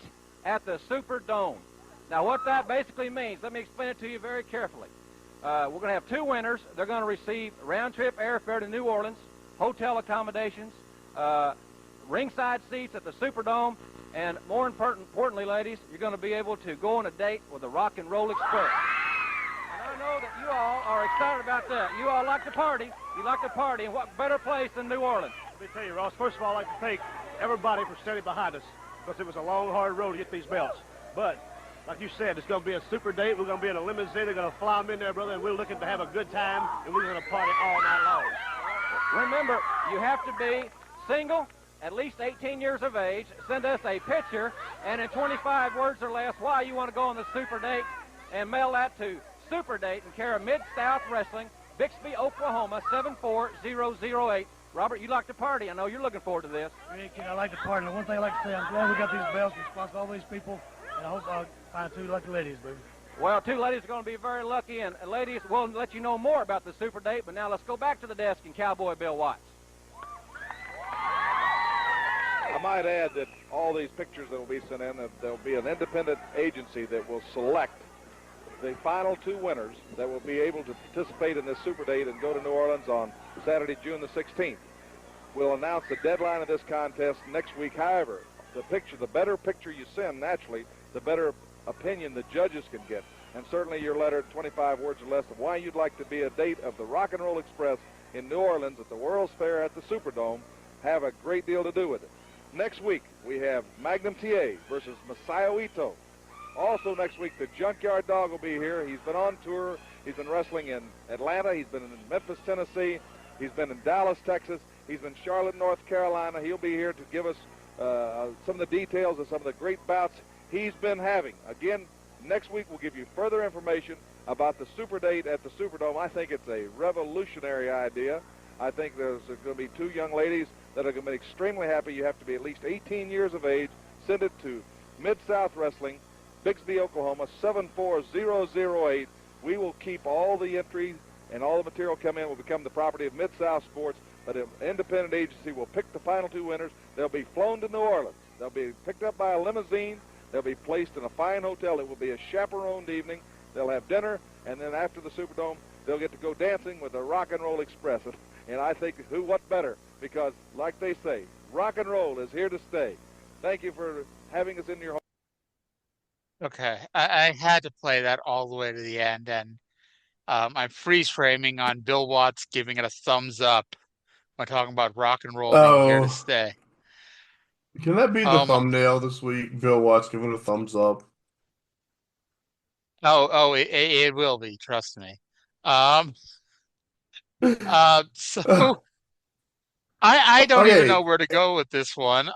at the Superdome. Now, what that basically means, let me explain it to you very carefully. We're going to have two winners. They're going to receive round-trip airfare to New Orleans, hotel accommodations, ringside seats at the Superdome, and more importantly, ladies, you're going to be able to go on a date with the Rock and Roll Express. And I know that you all are excited about that. You all like to party. You like to party, and what better place than New Orleans? Let me tell you, Ross, first of all, I'd like to thank everybody for standing behind us, because it was a long, hard road to get these belts. But like you said, it's going to be a super date. We're going to be in a limousine. They're going to fly them in there, brother, and we're looking to have a good time, and we're going to party all night long. Remember, you have to be single, at least 18 years of age, send us a picture and in 25 words or less why you want to go on the Super Date, and mail that to Superdate in care of Mid-South Wrestling, Bixby, Oklahoma, 74008. Robert, you like to party. I know you're looking forward to this. Rick, I like to party. And one thing I like to say, I'm glad we got these belts in response to all these people, and I hope I'll find 2 lucky ladies, baby. Well, 2 ladies are going to be very lucky, and ladies, we'll let you know more about the Super Date, but now let's go back to the desk and Cowboy Bill Watts. I might add that all these pictures that will be sent in, that there'll be an independent agency that will select the final 2 winners that will be able to participate in this Super Date and go to New Orleans on Saturday, June the 16th. We'll announce the deadline of this contest next week. However, the better picture you send, naturally, the better opinion the judges can get. And certainly your letter, 25 words or less, of why you'd like to be a date of the Rock and Roll Express in New Orleans at the World's Fair at the Superdome, have a great deal to do with it. Next week, we have Magnum TA versus Masayo Ito. Also next week, the Junkyard Dog will be here. He's been on tour. He's been wrestling in Atlanta. He's been in Memphis, Tennessee. He's been in Dallas, Texas. He's been in Charlotte, North Carolina. He'll be here to give us some of the details of some of the great bouts he's been having. Again, next week we'll give you further information about the Super Date at the Superdome. I think it's a revolutionary idea. I think there's going to be 2 young ladies that are going to be extremely happy. You have to be at least 18 years of age. Send it to Mid-South Wrestling, Bixby, Oklahoma, 74008. We will keep all the entries and all the material come in will become the property of Mid-South Sports, but an independent agency will pick the final 2 winners. They'll be flown to New Orleans. They'll be picked up by a limousine. They'll be placed in a fine hotel. It will be a chaperoned evening. They'll have dinner, and then after the Superdome, they'll get to go dancing with the Rock and Roll Express. And I think, what better? Because, like they say, rock and roll is here to stay. Thank you for having us in your home. Okay, I had to play that all the way to the end, and I'm freeze framing on Bill Watts giving it a thumbs up when talking about rock and roll being here to stay. Can that be the thumbnail this week? Bill Watts giving it a thumbs up. It will be. Trust me. So I don't even know where to go with this one.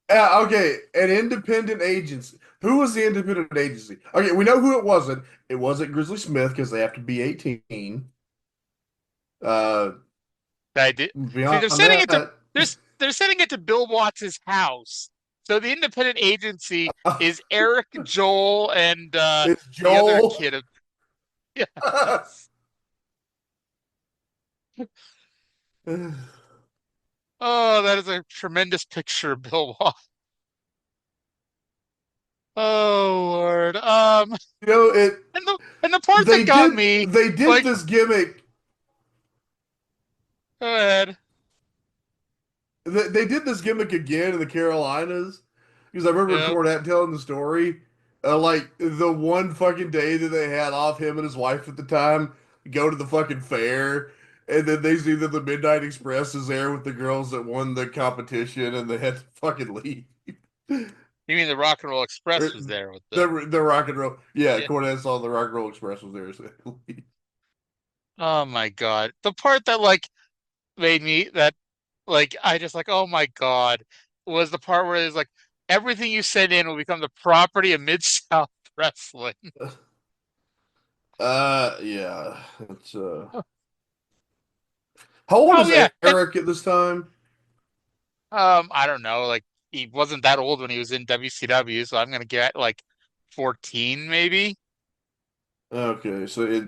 Okay, an independent agency. Who was the independent agency? Okay, we know who it wasn't. It wasn't Grizzly Smith because they have to be 18. They did. See, they're sending it to Bill Watts' house. So the independent agency is Eric, Joel, and the other kid. Yes. Oh, that is a tremendous picture of Bill Watts. Oh Lord. And the part that got me. They did this gimmick. Go ahead. They did this gimmick again in the Carolinas because I remember Cornette telling the story. Like the one fucking day that they had off, him and his wife at the time go to the fucking fair, and then they see that the Midnight Express is there with the girls that won the competition, and they had to fucking leave. You mean the Rock and Roll Express was there with the Rock and Roll? Yeah, Cornette saw the Rock and Roll Express was there. So oh my God, the part that made me I just oh my God was the part where it's everything you send in will become the property of Mid-South Wrestling. Yeah, it's How old is Eric at this time? I don't know. He wasn't that old when he was in WCW, so I'm gonna get 14 maybe. Okay, so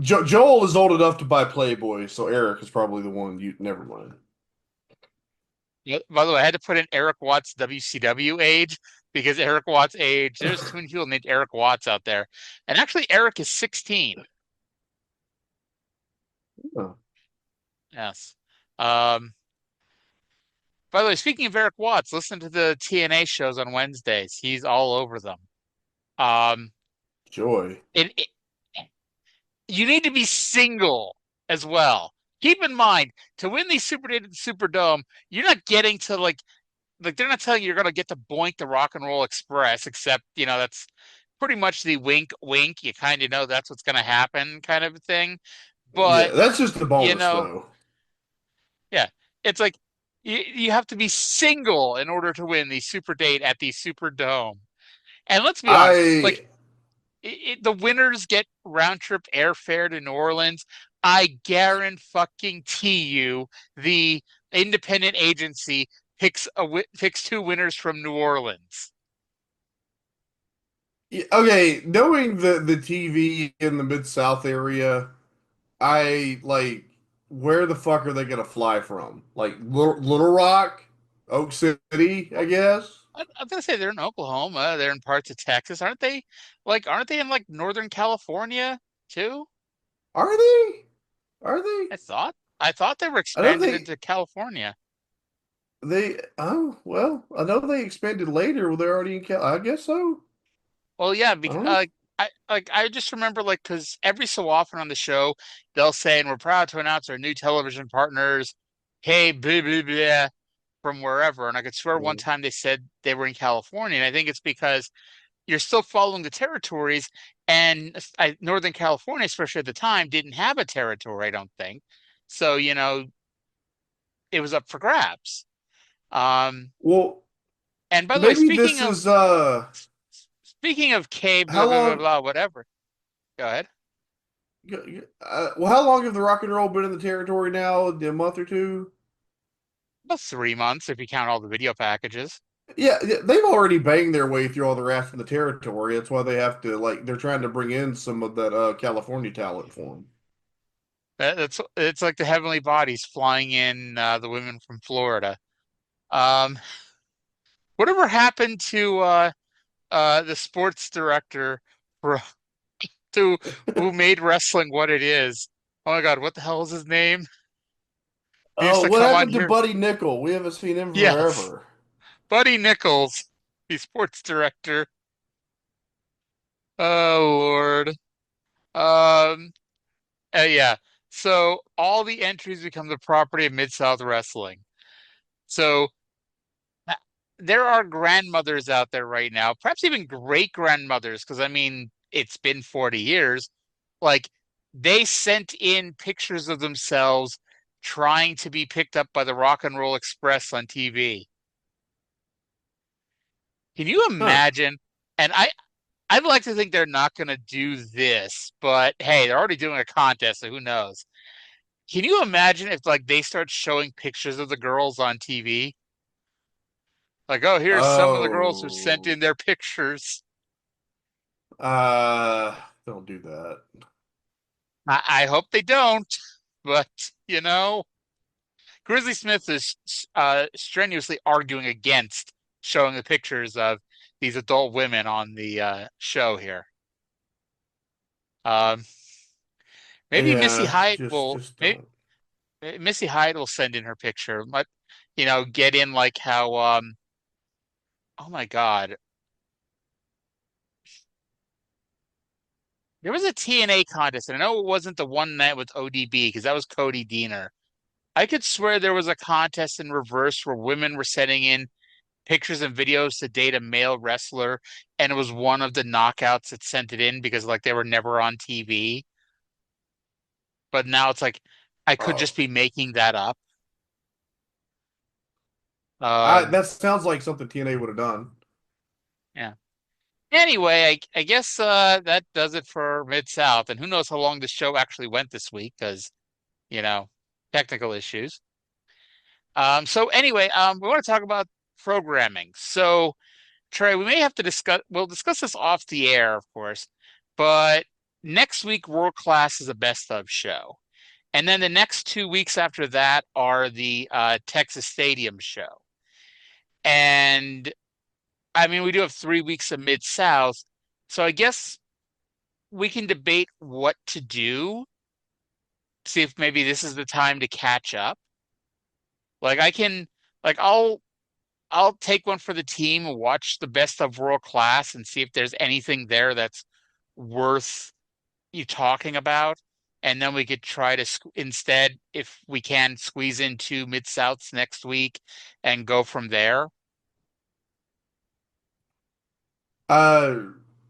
Joel is old enough to buy Playboy, so Eric is probably the one you never mind. Yeah, by the way, I had to put in Eric Watts' WCW age because Eric Watts' age, there's too many people named Eric Watts out there. And actually Eric is 16. Oh. Yes. By the way, speaking of Eric Watts, listen to the TNA shows on Wednesdays. He's all over them. Joy. You need to be single as well. Keep in mind, to win these Superdate at the Superdome, you're not getting to they're not telling you you're going to get to boink the Rock and Roll Express, except, that's pretty much the wink, wink. You kind of know that's what's going to happen kind of a thing. But yeah, that's just the bonus, though. Yeah, it's You have to be single in order to win the Super Date at the Superdome. And let's be honest, like I the winners get round trip airfare to New Orleans. I guarantee you, the independent agency picks two winners from New Orleans. okay, knowing the TV in the Mid-South area, I like where the fuck are they gonna fly from? Like Little Rock, Oak City, I guess. I'm gonna say they're in Oklahoma. They're in parts of Texas, aren't they? Like, aren't they in like Northern California too? Are they? Are they? I thought they were I don't expanded think into California. they. Oh well, I know they expanded later. Well, they're already in I guess so. Well, yeah, I because don't know. I just remember like because every so often on the show they'll say, and we're proud to announce our new television partners, hey, blah blah blah, from wherever. And I could swear one Mm. time they said they were in California, and I think it's because you're still following the territories, and Northern California, especially at the time, didn't have a territory, I don't think. So, it was up for grabs. Um, Well, and by the way, maybe speaking this of is speaking of K, blah how blah blah long? blah, whatever. Go ahead. Well, how long have the Rock and Roll been in the territory now? A month or two? About 3 months if you count all the video packages. Yeah, they've already banged their way through all the rest of the territory. That's why they have to like they're trying to bring in some of that California talent for them. It's like the heavenly bodies flying in the women from Florida. Um, whatever happened to the sports director for to who made wrestling what it is? Oh my God, what the hell is his name? He used Oh, to what come on happened to here. Buddy Nickel? We haven't seen him Yes, forever. Buddy Nichols, the sports director. Oh Lord. Um, yeah. So all the entries become the property of Mid-South Wrestling. So uh, there are grandmothers out there right now, perhaps even great grandmothers, because I mean, it's been 40 years. Like they sent in pictures of themselves trying to be picked up by the Rock and Roll Express on TV. Can you Huh. imagine? And I'd like to think they're not going to do this, but hey, they're already doing a contest, so who knows? Can you imagine if like they start showing pictures of the girls on TV? Like, oh, here's some of the girls who sent Oh. in their pictures. Don't do that. I hope they don't, but you know, Grizzly Smith is strenuously arguing against showing the pictures of these adult women on the show here. Um, maybe Missy Yeah, Hyatt just will. just Maybe don't. Missy Hyatt will send in her picture. Let get in like how oh my God. There was a TNA contest, and I know it wasn't the one night with ODB because that was Cody Deaner. I could swear there was a contest in reverse where women were sending in pictures and videos to date a male wrestler, and it was one of the knockouts that sent it in because like they were never on TV. But now it's like I could Oh, just be making that up. Um, that sounds like something TNA would have done. yeah. Anyway, I guess that does it for Mid South, and who knows how long the show actually went this week because you know technical issues. So anyway, we want to talk about programming. So Trey, we may have to we'll discuss this off the air, of course, but next week World Class is a best of show. And then the next 2 weeks after that are the Texas Stadium show. And I mean, we do have 3 weeks of Mid South. So I guess we can debate what to do, see if maybe this is the time to catch up. Like I can like I'll take one for the team and watch the best of World Class and see if there's anything there that's worth you talking about. And then we could try to instead, if we can, squeeze in two Mid Souths next week and go from there. Uh,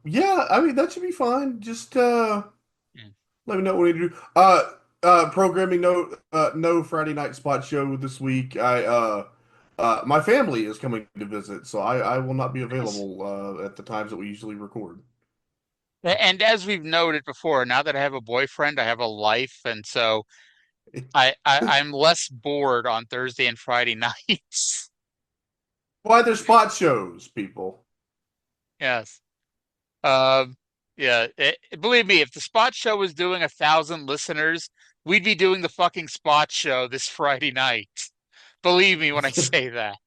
yeah, I mean that should be fine. Just Yeah. let me know what we need to do. Programming no Friday night spot show this week. My family is coming to visit, so I will not be available at the times that we usually record. And as we've noted before, now that I have a boyfriend, I have a life, and so I'm less bored on Thursday and Friday nights. Why they're spot shows, people. Yes. Yeah. Believe me, if the spot show was doing 1,000 listeners, we'd be doing the fucking spot show this Friday night. Believe me when I say that.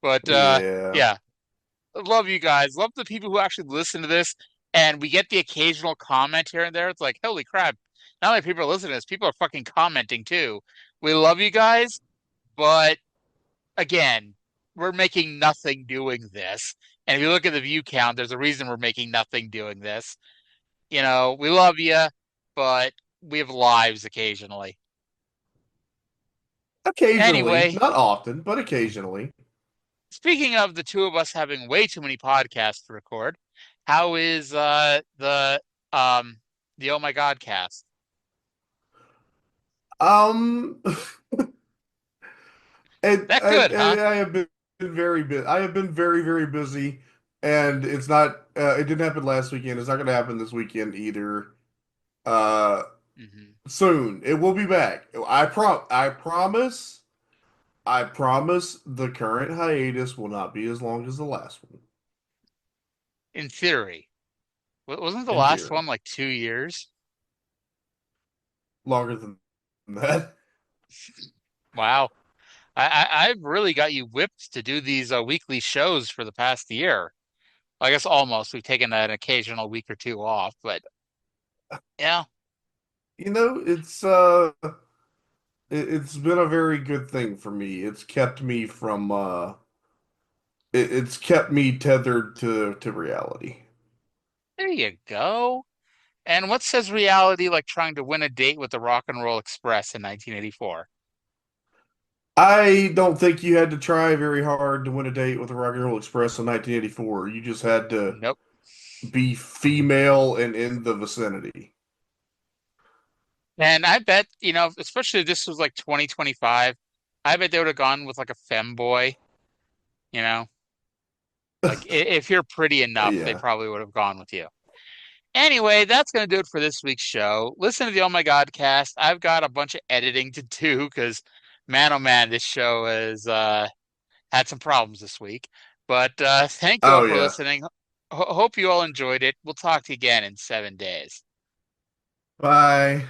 But Yeah. yeah, love you guys. Love the people who actually listen to this, and we get the occasional comment here and there. It's like, holy crap! Not only people are listening to this, people are fucking commenting too. We love you guys, but again, we're making nothing doing this. And if you look at the view count, there's a reason we're making nothing doing this. You know, we love you, but we have lives occasionally. Occasionally, Anyway, not often, but occasionally. speaking of the two of us having way too many podcasts to record, how is the Oh My God cast? That good, huh? I have been very busy. I have been very, very busy, and it's not. It didn't happen last weekend. It's not going to happen this weekend either. Soon it will be back. I promise. I promise. The current hiatus will not be as long as the last one. In theory. Wasn't the In last theory. one like 2 years? Longer than that. Wow. I've really got you whipped to do these weekly shows for the past year. I guess almost. We've taken an occasional week or two off, but yeah. You know, it's been a very good thing for me. It's kept me from it's kept me tethered to reality. There you go. And what says reality like trying to win a date with the Rock and Roll Express in 1984? I don't think you had to try very hard to win a date with the Rock and Roll Express in 1984. You just had to Nope. be female and in the vicinity. And I bet, you know, especially if this was like 2025, I bet they would have gone with like a femboy, you know? Like if you're pretty enough, they Yeah. probably would have gone with you. Anyway, that's going to do it for this week's show. Listen to the Oh My God cast. I've got a bunch of editing to do because, man, oh man, this show has had some problems this week. But thank you all Oh for yeah. listening. Hope you all enjoyed it. We'll talk to you again in 7 days. Bye.